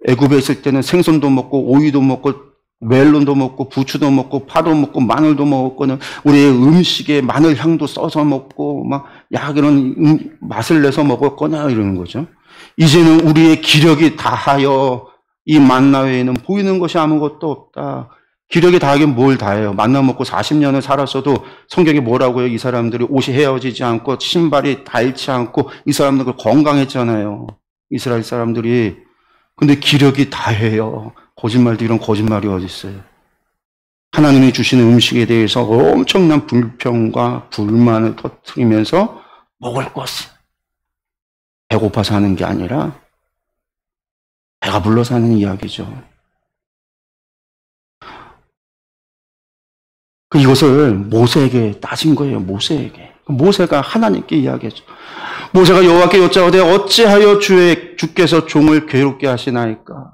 애굽에 있을 때는 생선도 먹고 오이도 먹고 멜론도 먹고 부추도 먹고 파도 먹고 마늘도 먹었거든. 우리의 음식에 마늘 향도 써서 먹고 막 이런 맛을 내서 먹었거나 이러는 거죠. 이제는 우리의 기력이 다하여 이 만나 외에는 보이는 것이 아무것도 없다. 기력이 다하긴 뭘 다해요. 만나 먹고 40년을 살았어도 성경이 뭐라고요? 이 사람들이 옷이 헤어지지 않고 신발이 닳지 않고 이 사람들 건강했잖아요. 이스라엘 사람들이. 근데 기력이 다해요. 거짓말도 이런 거짓말이 어디 있어요. 하나님이 주시는 음식에 대해서 엄청난 불평과 불만을 터뜨리면서 먹을 것을 배고파서 하는 게 아니라 배가 불러서 하는 이야기죠. 이것을 모세에게 따진 거예요. 모세에게. 모세가 하나님께 이야기했죠. 모세가 여호와께 여짜오되 어찌하여 주께서 종을 괴롭게 하시나이까.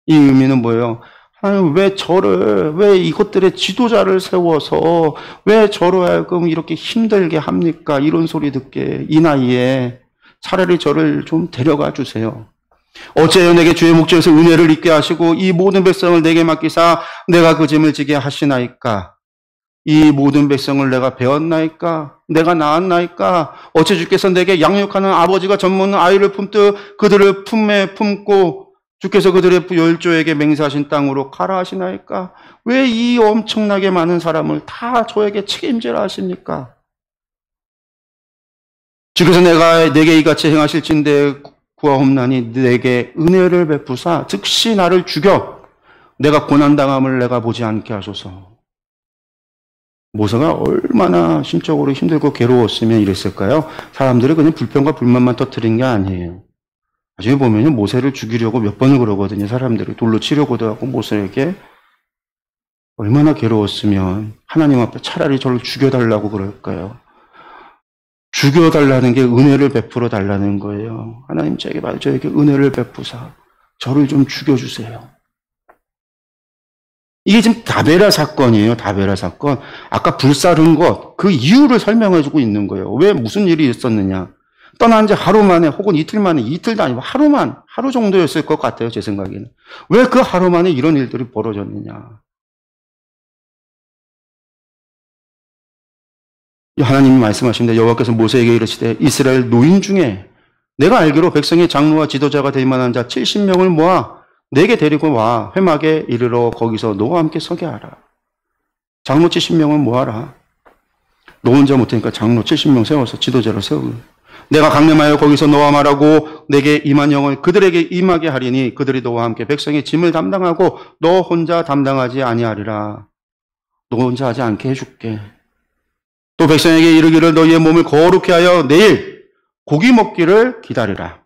이 의미는 뭐예요? 하나님 왜 이것들의 지도자를 세워서 왜 저로 하여금 이렇게 힘들게 합니까? 이런 소리 듣게 이 나이에 차라리 저를 좀 데려가 주세요. 어찌하여 내게 주의 목전에서 은혜를 입게 하시고 이 모든 백성을 내게 맡기사 내가 그 짐을 지게 하시나이까. 이 모든 백성을 내가 배웠나이까? 내가 낳았나이까? 어찌 주께서 내게 양육하는 아버지가 젖먹는 아이를 품듯 그들을 품에 품고 주께서 그들의 열조에게 맹세하신 땅으로 가라 하시나이까? 왜 이 엄청나게 많은 사람을 다 저에게 책임지라 하십니까? 주께서 내게 이같이 행하실진대 구하옵나니 내게 은혜를 베푸사 즉시 나를 죽여 내가 고난당함을 내가 보지 않게 하소서. 모세가 얼마나 심적으로 힘들고 괴로웠으면 이랬을까요? 사람들이 그냥 불평과 불만만 터뜨린 게 아니에요. 나중에 보면 모세를 죽이려고 몇 번을 그러거든요. 사람들이 돌로 치려고도 하고 모세에게. 얼마나 괴로웠으면 하나님 앞에 차라리 저를 죽여달라고 그럴까요? 죽여달라는 게 은혜를 베풀어 달라는 거예요. 하나님 저에게 은혜를 베푸사 저를 좀 죽여주세요. 이게 지금 다베라 사건이에요. 다베라 사건. 아까 불사른 것, 그 이유를 설명해주고 있는 거예요. 왜 무슨 일이 있었느냐. 떠난 지 하루 만에 혹은 이틀 만에, 이틀도 아니고 하루 정도였을 것 같아요. 제 생각에는. 왜 그 하루 만에 이런 일들이 벌어졌느냐. 하나님이 말씀하십니다. 여호와께서 모세에게 이르시되 이스라엘 노인 중에 내가 알기로 백성의 장로와 지도자가 될 만한 자 70명을 모아 내게 데리고 와 회막에 이르러 거기서 너와 함께 서게 하라. 장로 70명을 모아라. 너 혼자 못하니까 장로 70명 세워서 지도자를 세우고 내가 강림하여 거기서 너와 말하고 내게 임한 영을 그들에게 임하게 하리니 그들이 너와 함께 백성의 짐을 담당하고 너 혼자 담당하지 아니하리라. 너 혼자 하지 않게 해줄게. 또 백성에게 이르기를 너희의 몸을 거룩히 하여 내일 고기 먹기를 기다리라.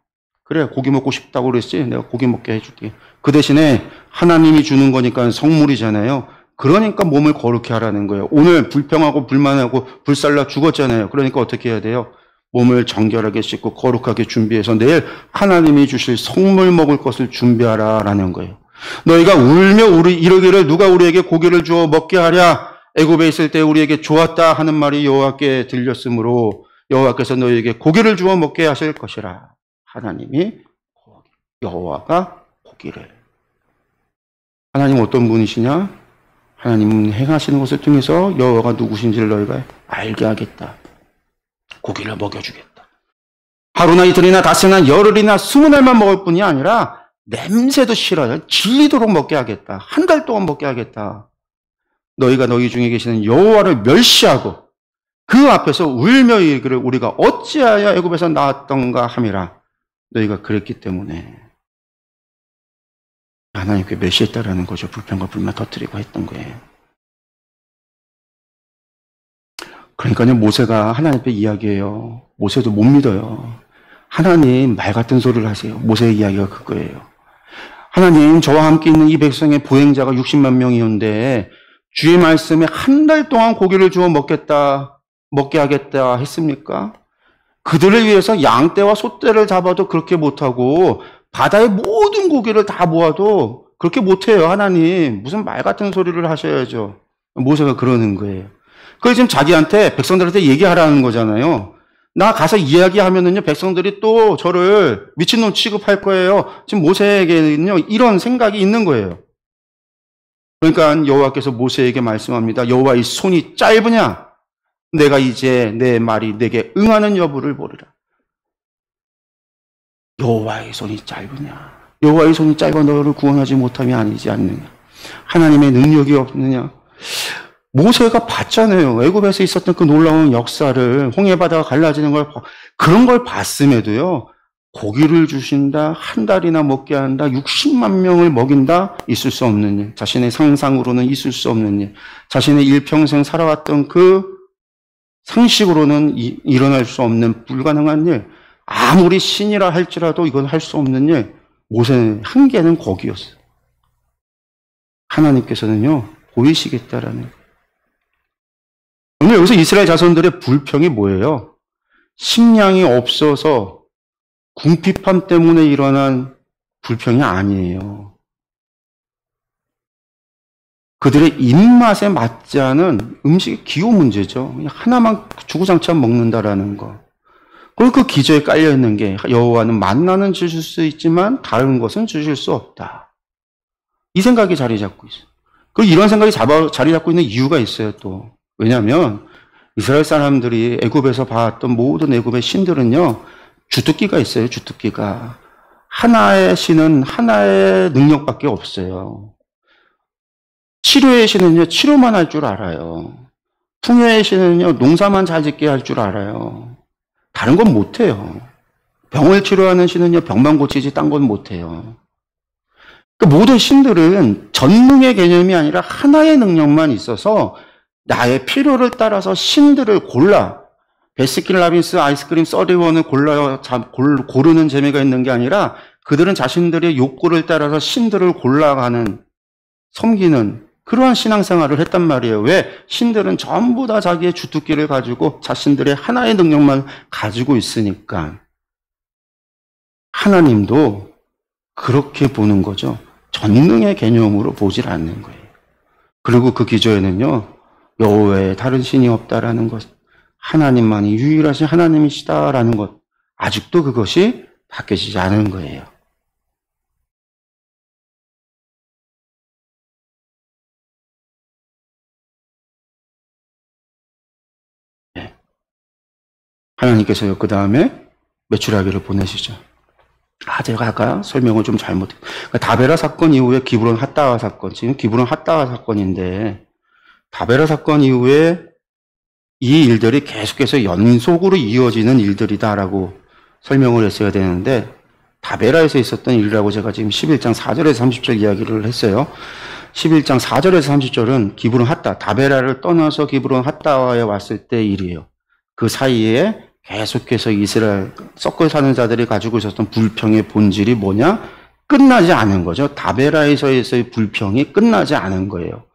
그래, 고기 먹고 싶다고 그랬지. 내가 고기 먹게 해줄게. 그 대신에 하나님이 주는 거니까 선물이잖아요. 그러니까 몸을 거룩히 하라는 거예요. 오늘 불평하고 불만하고 불살라 죽었잖아요. 그러니까 어떻게 해야 돼요? 몸을 정결하게 씻고 거룩하게 준비해서 내일 하나님이 주실 선물 먹을 것을 준비하라라는 거예요. 너희가 울며 이르기를 누가 우리에게 고기를 주어 먹게 하랴. 애굽에 있을 때 우리에게 좋았다 하는 말이 여호와께 들렸으므로 여호와께서 너희에게 고기를 주어 먹게 하실 것이라. 하나님이 여호와가 고기를. 하나님 어떤 분이시냐? 하나님은 행하시는 것을 통해서 여호와가 누구신지를 너희가 알게 하겠다. 고기를 먹여주겠다. 하루나 이틀이나 닷새나 열흘이나 20날만 먹을 뿐이 아니라 냄새도 싫어요. 질리도록 먹게 하겠다. 한 달 동안 먹게 하겠다. 너희가 너희 중에 계시는 여호와를 멸시하고 그 앞에서 울며 이르기를 우리가 어찌하여 애굽에서 나왔던가 함이라. 너희가 그랬기 때문에 하나님께 멸시했다라는 거죠. 불평과 불만 터뜨리고 했던 거예요. 그러니까요, 모세가 하나님 앞에 이야기해요. 모세도 못 믿어요. 하나님 말 같은 소리를 하세요. 모세의 이야기가 그거예요. 하나님, 저와 함께 있는 이 백성의 보행자가 60만 명이었는데 주의 말씀에 한 달 동안 고기를 주어 먹게 하겠다 했습니까? 그들을 위해서 양떼와 소떼를 잡아도 그렇게 못하고 바다의 모든 고기를 다 모아도 그렇게 못해요. 하나님, 무슨 말 같은 소리를 하셔야죠. 모세가 그러는 거예요. 그래서 지금 자기한테 백성들한테 얘기하라는 거잖아요. 나 가서 이야기하면은요, 백성들이 또 저를 미친놈 취급할 거예요. 지금 모세에게는요, 이런 생각이 있는 거예요. 그러니까 여호와께서 모세에게 말씀합니다. 여호와의 손이 짧으냐? 내가 이제 내 말이 내게 응하는 여부를 보리라. 여호와의 손이 짧으냐? 여호와의 손이 짧아 너를 구원하지 못함이 아니지 않느냐? 하나님의 능력이 없느냐? 모세가 봤잖아요. 애굽에서 있었던 그 놀라운 역사를, 홍해바다가 갈라지는 걸, 그런 걸 봤음에도요, 고기를 주신다, 한 달이나 먹게 한다, 60만 명을 먹인다, 있을 수 없는 일. 자신의 상상으로는 있을 수 없는 일. 자신의 일평생 살아왔던 그 상식으로는 일어날 수 없는 불가능한 일. 아무리 신이라 할지라도 이건 할 수 없는 일. 모세의 한계는 거기였어요. 하나님께서는요, 보이시겠다라는 거예요. 오늘 여기서 이스라엘 자손들의 불평이 뭐예요? 식량이 없어서 궁핍함 때문에 일어난 불평이 아니에요. 그들의 입맛에 맞지 않은 음식의 기호 문제죠. 그냥 하나만 주구장창 먹는다라는 거. 그리고 그 기저에 깔려있는 게 여호와는 만나는 주실 수 있지만 다른 것은 주실 수 없다. 이 생각이 자리 잡고 있어요. 그리고 이런 생각이 자리 잡고 있는 이유가 있어요, 또. 왜냐하면 이스라엘 사람들이 애굽에서 봤던 모든 애굽의 신들은요, 주특기가 있어요. 주특기가. 하나의 신은 하나의 능력밖에 없어요. 치료의 신은요, 치료만 할 줄 알아요. 풍요의 신은요, 농사만 잘 짓게 할 줄 알아요. 다른 건 못해요. 병을 치료하는 신은요, 병만 고치지 딴 건 못해요. 그 모든 신들은 전능의 개념이 아니라 하나의 능력만 있어서 나의 필요를 따라서 신들을 골라, 베스킨라빈스 아이스크림 31을 고르는 재미가 있는 게 아니라 그들은 자신들의 욕구를 따라서 신들을 골라가는, 섬기는 그러한 신앙생활을 했단 말이에요. 왜? 신들은 전부 다 자기의 주특기를 가지고 자신들의 하나의 능력만 가지고 있으니까. 하나님도 그렇게 보는 거죠. 전능의 개념으로 보질 않는 거예요. 그리고 그 기저에는요, 여호와 외에 다른 신이 없다라는 것, 하나님만이 유일하신 하나님이시다라는 것, 아직도 그것이 바뀌지 않은 거예요. 네. 하나님께서요, 그 다음에 메추라기를 보내시죠. 제가 아까 설명을 좀 잘못했어요. 그러니까 다베라 사건 이후에 기브론 핫다와 사건, 지금 기브론 핫다와 사건인데, 다베라 사건 이후에 이 일들이 계속해서 연속으로 이어지는 일들이다라고 설명을 했어야 되는데, 다베라에서 있었던 일이라고 제가 지금 11장 4절에서 30절 이야기를 했어요. 11장 4절에서 30절은 기브론 핫다, 다베라를 떠나서 기브론 핫다와에 왔을 때 일이에요. 그 사이에 계속해서 이스라엘 썩고 사는 자들이 가지고 있었던 불평의 본질이 뭐냐? 끝나지 않은 거죠. 다베라에서의 불평이 끝나지 않은 거예요.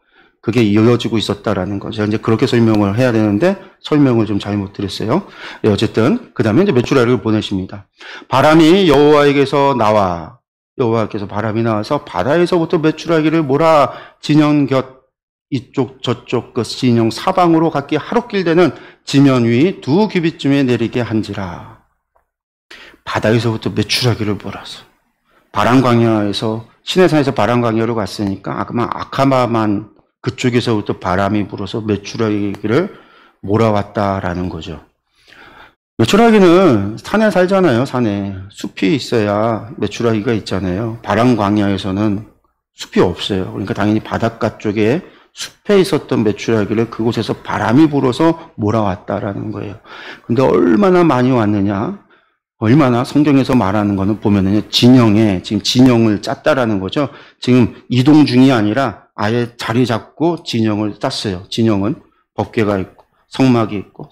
그게 이어지고 있었다라는 거죠. 이제 그렇게 설명을 해야 되는데 설명을 좀 잘못 드렸어요. 네, 어쨌든 그 다음에 이제 메추라기를 보내십니다. 바람이 여호와에게서 나와, 여호와께서 바람이 나와서 바다에서부터 메추라기를 몰아 진영 곁 이쪽 저쪽 그 진영 사방으로 각기 하루길 되는 지면 위 2규빗쯤에 내리게 한지라. 바다에서부터 메추라기를 몰아서 바람 광야에서 시내산에서 바람 광야로 갔으니까 아마 아카마만 그쪽에서부터 바람이 불어서 메추라기를 몰아왔다라는 거죠. 메추라기는 산에 살잖아요. 산에 숲이 있어야 메추라기가 있잖아요. 바람 광야에서는 숲이 없어요. 그러니까 당연히 바닷가 쪽에 숲에 있었던 메추라기를 그곳에서 바람이 불어서 몰아왔다라는 거예요. 근데 얼마나 많이 왔느냐? 얼마나 성경에서 말하는 거는 보면은요, 진영에, 지금 진영을 짰다라는 거죠. 지금 이동 중이 아니라 아예 자리 잡고 진영을 짰어요. 진영은 법궤가 있고, 성막이 있고,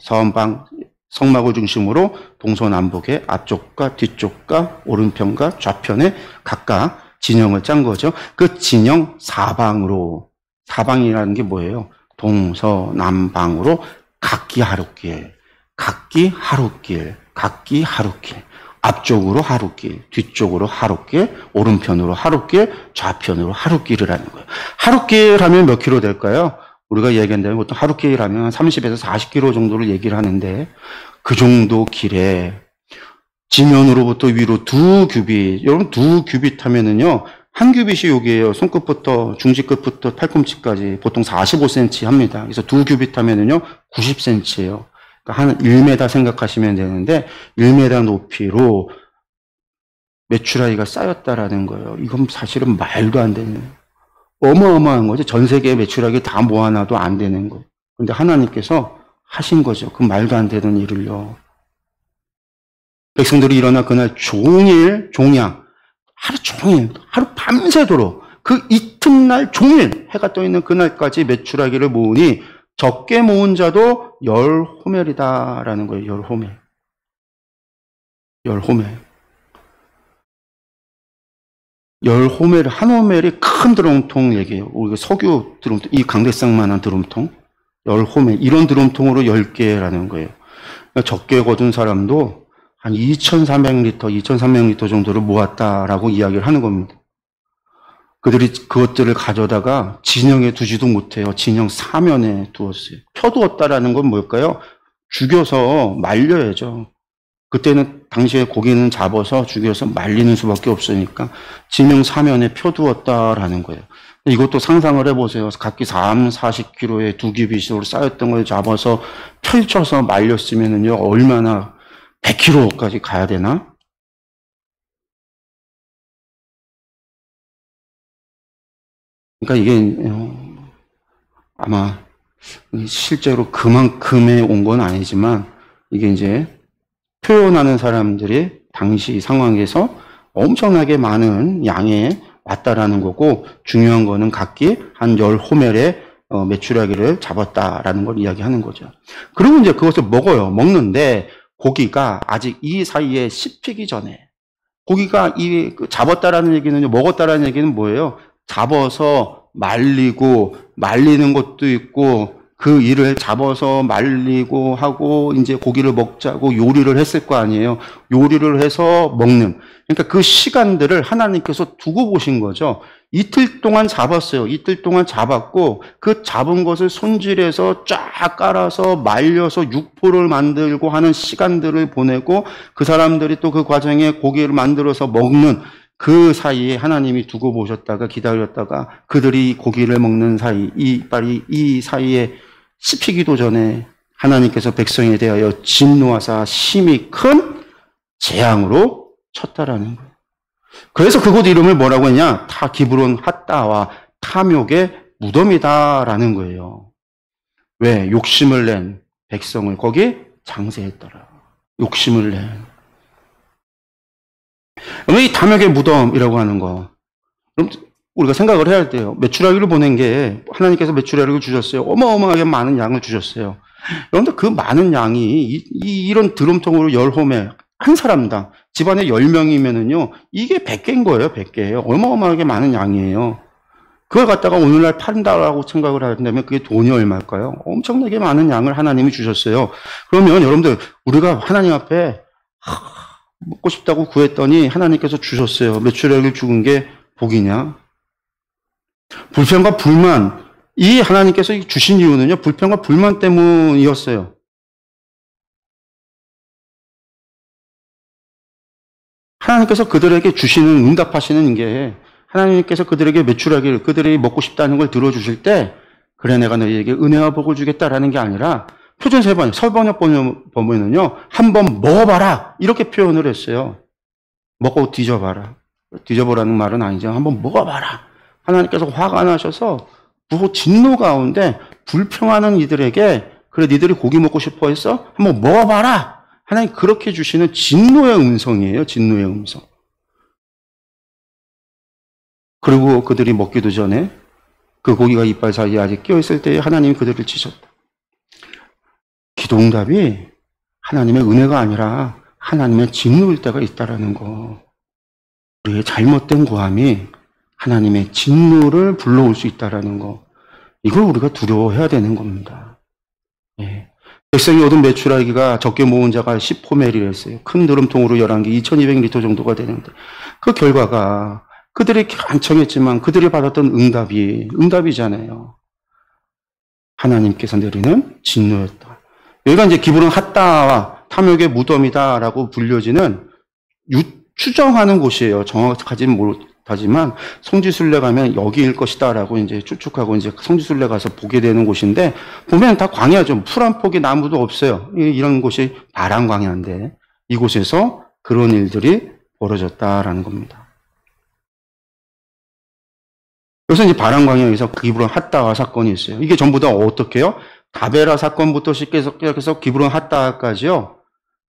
성막을 중심으로 동서남북의 앞쪽과 뒤쪽과 오른편과 좌편에 각각 진영을 짠 거죠. 그 진영 사방으로, 사방이라는 게 뭐예요? 동서남방으로 각기 하루길, 각기 하루길, 각기 하루길, 앞쪽으로 하루길, 뒤쪽으로 하루길, 오른편으로 하루길, 좌편으로 하루길을 하는 거예요. 하루길 하면 몇 킬로 될까요? 우리가 얘기한다면 보통 하루길 하면 30에서 40킬로 정도를 얘기를 하는데 그 정도 길에 지면으로부터 위로 2규빗, 여러분 2규빗 하면은요, 한 규빗이 여기에요. 손끝부터 중지끝부터 팔꿈치까지 보통 45cm 합니다. 그래서 2규빗 하면은요 90cm예요. 그러니까 한 1m 생각하시면 되는데 1m 높이로 메추라기가 쌓였다라는 거예요. 이건 사실은 말도 안 되는 어마어마한 거죠. 전 세계의 메추라기 다 모아놔도 안 되는 거예요. 근데 하나님께서 하신 거죠. 그 말도 안 되는 일을요. 백성들이 일어나 그날 종일 종야 하루 종일, 하루 밤새도록 그 이튿날 종일 해가 떠 있는 그날까지 메추라기를 모으니 적게 모은 자도 10호멜이다라는 거예요. 10호멜. 10호멜. 10호멜, 한 호멜이 큰 드럼통 얘기예요. 우리가 석유 드럼통, 이 강대상만한 드럼통. 10호멜. 이런 드럼통으로 10개라는 거예요. 그러니까 적게 거둔 사람도 한 2,300리터 정도를 모았다라고 이야기를 하는 겁니다. 그들이 그것들을 가져다가 진영에 두지도 못해요. 진영 사면에 두었어요. 펴두었다라는 건 뭘까요? 죽여서 말려야죠. 그때는 당시에 고기는 잡아서 죽여서 말리는 수밖에 없으니까 진영 사면에 펴두었다라는 거예요. 이것도 상상을 해보세요. 각기 40kg의 2규빗으로 쌓였던 걸 잡아서 펼쳐서 말렸으면은요, 얼마나 100kg까지 가야 되나? 그러니까 이게 아마 실제로 그만큼에 온 건 아니지만 이게 이제 표현하는 사람들이 당시 상황에서 엄청나게 많은 양에 왔다라는 거고, 중요한 거는 각기 한 10호멜의 메추라기를 잡았다라는 걸 이야기하는 거죠. 그리고 이제 그것을 먹어요. 먹는데 고기가 아직 이 사이에 씹히기 전에, 고기가 잡았다라는 얘기는, 먹었다라는 얘기는 뭐예요? 잡아서 말리고 말리는 것도 있고 그 일을 잡아서 말리고 하고 이제 고기를 먹자고 요리를 했을 거 아니에요. 요리를 해서 먹는. 그러니까 그 시간들을 하나님께서 두고 보신 거죠. 이틀 동안 잡았어요. 이틀 동안 잡았고 그 잡은 것을 손질해서 쫙 깔아서 말려서 육포를 만들고 하는 시간들을 보내고 그 사람들이 또 그 과정에 고기를 만들어서 먹는 그 사이에 하나님이 두고 보셨다가 기다렸다가 그들이 고기를 먹는 사이, 이 사이에 씹히기도 전에 하나님께서 백성에 대하여 진노하사 심히 큰 재앙으로 쳤다라는 거예요. 그래서 그곳 이름을 뭐라고 했냐? 기브론 핫다와 탐욕의 무덤이다라는 거예요. 왜? 욕심을 낸 백성을 거기 장세했더라. 욕심을 낸. 이 탐욕의 무덤이라고 하는 거. 그럼 우리가 생각을 해야 돼요. 메추라기를 보낸 게 하나님께서 메추라기를 주셨어요. 어마어마하게 많은 양을 주셨어요. 그런데 그 많은 양이 이런 드럼통으로 10홈에 한 사람당 집안에 10명이면은요, 이게 100개인 거예요, 100개예요. 어마어마하게 많은 양이에요. 그걸 갖다가 오늘날 판다라고 생각을 한다면 그게 돈이 얼마일까요? 엄청나게 많은 양을 하나님이 주셨어요. 그러면 여러분들, 우리가 하나님 앞에 먹고 싶다고 구했더니 하나님께서 주셨어요. 메추라기를 죽은 게 복이냐? 불평과 불만, 이 하나님께서 주신 이유는요, 불평과 불만 때문이었어요. 하나님께서 그들에게 주시는, 응답하시는 게, 하나님께서 그들에게 메추라기를, 그들이 먹고 싶다는 걸 들어주실 때, 그래, 내가 너희에게 은혜와 복을 주겠다라는 게 아니라, 표준 서번역 보면은요, 한번 먹어봐라! 이렇게 표현을 했어요. 먹고 뒤져봐라. 뒤져보라는 말은 아니죠. 한번 먹어봐라. 하나님께서 화가 나셔서, 진노 가운데 불평하는 이들에게, 그래, 니들이 고기 먹고 싶어 했어? 한번 먹어봐라! 하나님 그렇게 주시는 진노의 음성이에요. 진노의 음성. 그리고 그들이 먹기도 전에 그 고기가 이빨 사이에 아직 끼어있을 때에 하나님이 그들을 치셨다. 기도응답이 하나님의 은혜가 아니라 하나님의 진노일 때가 있다라는 거. 우리의 잘못된 구함이 하나님의 진노를 불러올 수 있다라는 거. 이걸 우리가 두려워해야 되는 겁니다. 예. 백성이 얻은 메추라기가 적게 모은 자가 10호멜이랬어요. 큰 드럼통으로 11개, 2200리터 정도가 되는데 그 결과가 그들이 간청했지만 그들이 받았던 응답이잖아요. 하나님께서 내리는 진노였다. 여기가 이제 기브론 핫다와 탐욕의 무덤이다라고 불려지는 추정하는 곳이에요. 정확하지는 못하지만 성지순례 가면 여기일 것이다라고 이제 추측하고 이제 성지순례 가서 보게 되는 곳인데 보면 다 광야죠. 풀 한 폭의 나무도 없어요. 이런 곳이 바람 광야인데 이곳에서 그런 일들이 벌어졌다라는 겁니다. 그래서 이제 바람 광야에서 기브론 핫다와 사건이 있어요. 이게 전부 다 어떻게 해요? 다베라 사건부터 시작해서 기브론 핫다까지요.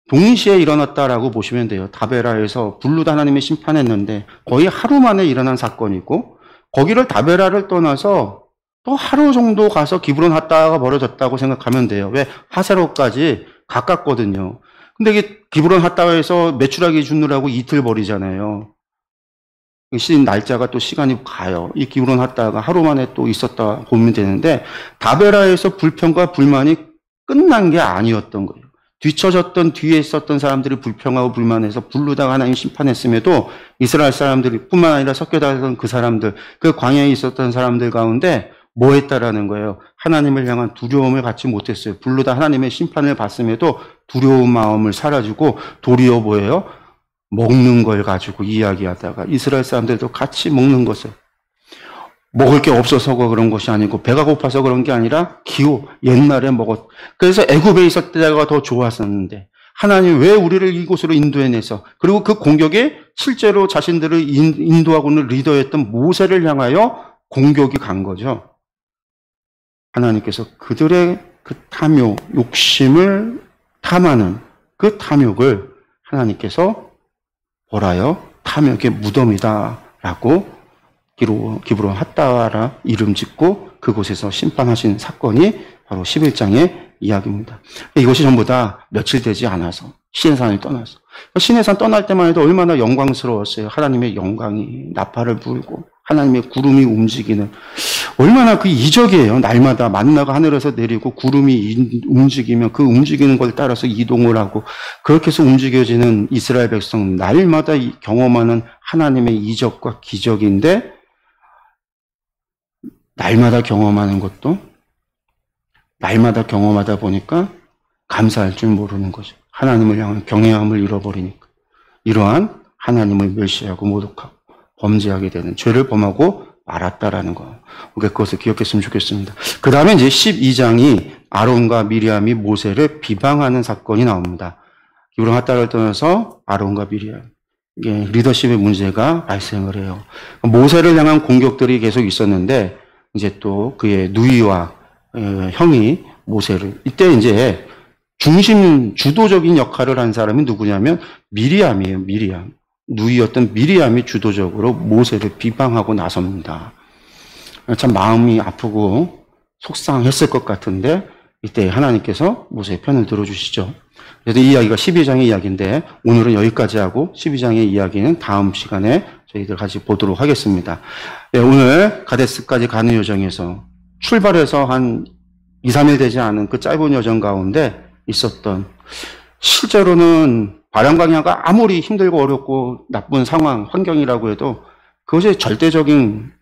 동시에 일어났다라고 보시면 돼요. 다베라에서 블루다 하나님이 심판했는데 거의 하루 만에 일어난 사건이고 거기를 다베라를 떠나서 또 하루 정도 가서 기브론 핫다가 벌어졌다고 생각하면 돼요. 왜? 하세로까지 가깝거든요. 근데 이게 기브론 핫다에서 메추라기 주느라고 이틀 벌이잖아요. 날짜가 또 시간이 가요. 이 기브론 핫다가 하루 만에 또 있었다 보면 되는데 다베라에서 불평과 불만이 끝난 게 아니었던 거예요. 뒤처졌던 뒤에 있었던 사람들이 불평하고 불만해서 불르다가 하나님 심판했음에도 이스라엘 사람들이 뿐만 아니라 섞여다녔던 그 사람들, 그 광야에 있었던 사람들 가운데 뭐 했다라는 거예요? 하나님을 향한 두려움을 갖지 못했어요. 불르다 하나님의 심판을 받음에도 두려운 마음을 사라지고 도리어 뭐예요? 먹는 걸 가지고 이야기하다가 이스라엘 사람들도 같이 먹는 것을 먹을 게 없어서 그런 것이 아니고 배가 고파서 그런 게 아니라 기호 옛날에 그래서 애굽에 있을 때가 더 좋았었는데 하나님 왜 우리를 이곳으로 인도해내서 그리고 그 공격이 실제로 자신들을 인도하고는 리더였던 모세를 향하여 공격이 간 거죠. 하나님께서 그들의 그 탐욕, 욕심을 탐하는 그 탐욕을 하나님께서 보라요 탐욕의 무덤이다라고 기브론 핫다라 이름 짓고 그곳에서 심판하신 사건이 바로 11장의 이야기입니다. 이것이 전부 다 며칠 되지 않아서 시내산을 떠나서 시내산 떠날 때만 해도 얼마나 영광스러웠어요. 하나님의 영광이 나팔을 불고 하나님의 구름이 움직이는 얼마나 그 이적이에요. 날마다 만나가 하늘에서 내리고 구름이 움직이면 그 움직이는 걸 따라서 이동을 하고 그렇게 해서 움직여지는 이스라엘 백성 날마다 경험하는 하나님의 이적과 기적인데 날마다 경험하는 것도 날마다 경험하다 보니까 감사할 줄 모르는 거죠. 하나님을 향한 경외함을 잃어버리니까. 이러한 하나님을 멸시하고 모독하고 범죄하게 되는 죄를 범하고 말았다라는 거. 우리가 그것을 기억했으면 좋겠습니다. 그 다음에 이제 12장이 아론과 미리암이 모세를 비방하는 사건이 나옵니다. 기브론 핫다를 떠나서 아론과 미리암. 이게 리더십의 문제가 발생을 해요. 모세를 향한 공격들이 계속 있었는데 이제 또 그의 누이와 형이 모세를 이때 이제 주도적인 역할을 한 사람이 누구냐면 미리암이에요. 미리암. 누이였던 미리암이 주도적으로 모세를 비방하고 나섭니다. 참 마음이 아프고 속상했을 것 같은데 이때 하나님께서 모세의 편을 들어주시죠. 그래서 이 이야기가 12장의 이야기인데 오늘은 여기까지 하고 12장의 이야기는 다음 시간에 저희들 같이 보도록 하겠습니다. 네, 오늘 가데스까지 가는 여정에서 출발해서 한 2, 3일 되지 않은 그 짧은 여정 가운데 있었던 실제로는 바람광야가 아무리 힘들고 어렵고 나쁜 상황, 환경이라고 해도 그것이 절대적인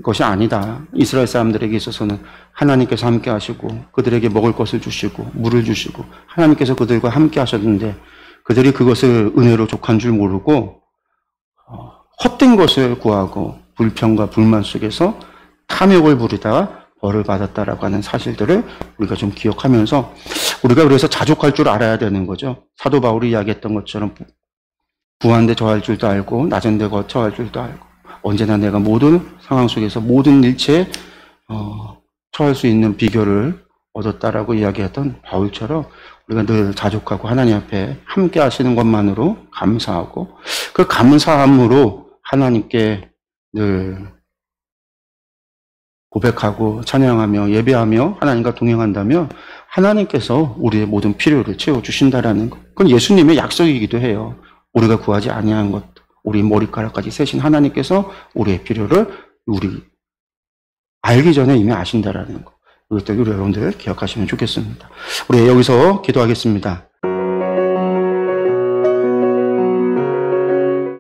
것이 아니다. 이스라엘 사람들에게 있어서는 하나님께서 함께 하시고 그들에게 먹을 것을 주시고 물을 주시고 하나님께서 그들과 함께 하셨는데 그들이 그것을 은혜로 족한 줄 모르고 헛된 것을 구하고 불평과 불만 속에서 탐욕을 부리다가 벌을 받았다라고 하는 사실들을 우리가 좀 기억하면서 우리가 그래서 자족할 줄 알아야 되는 거죠. 사도 바울이 이야기했던 것처럼 부한데 저할 줄도 알고 낮은 데 거처할 줄도 알고 언제나 내가 모든 상황 속에서 모든 일체에 처할 수 있는 비결을 얻었다라고 이야기했던 바울처럼 우리가 늘 자족하고 하나님 앞에 함께 하시는 것만으로 감사하고 그 감사함으로 하나님께 늘 고백하고 찬양하며 예배하며 하나님과 동행한다면 하나님께서 우리의 모든 필요를 채워주신다라는 것. 그건 예수님의 약속이기도 해요. 우리가 구하지 아니한 것, 우리 머리카락까지 세신 하나님께서 우리의 필요를 우리 알기 전에 이미 아신다라는 것. 이것들 우리 여러분들 기억하시면 좋겠습니다. 우리 여기서 기도하겠습니다.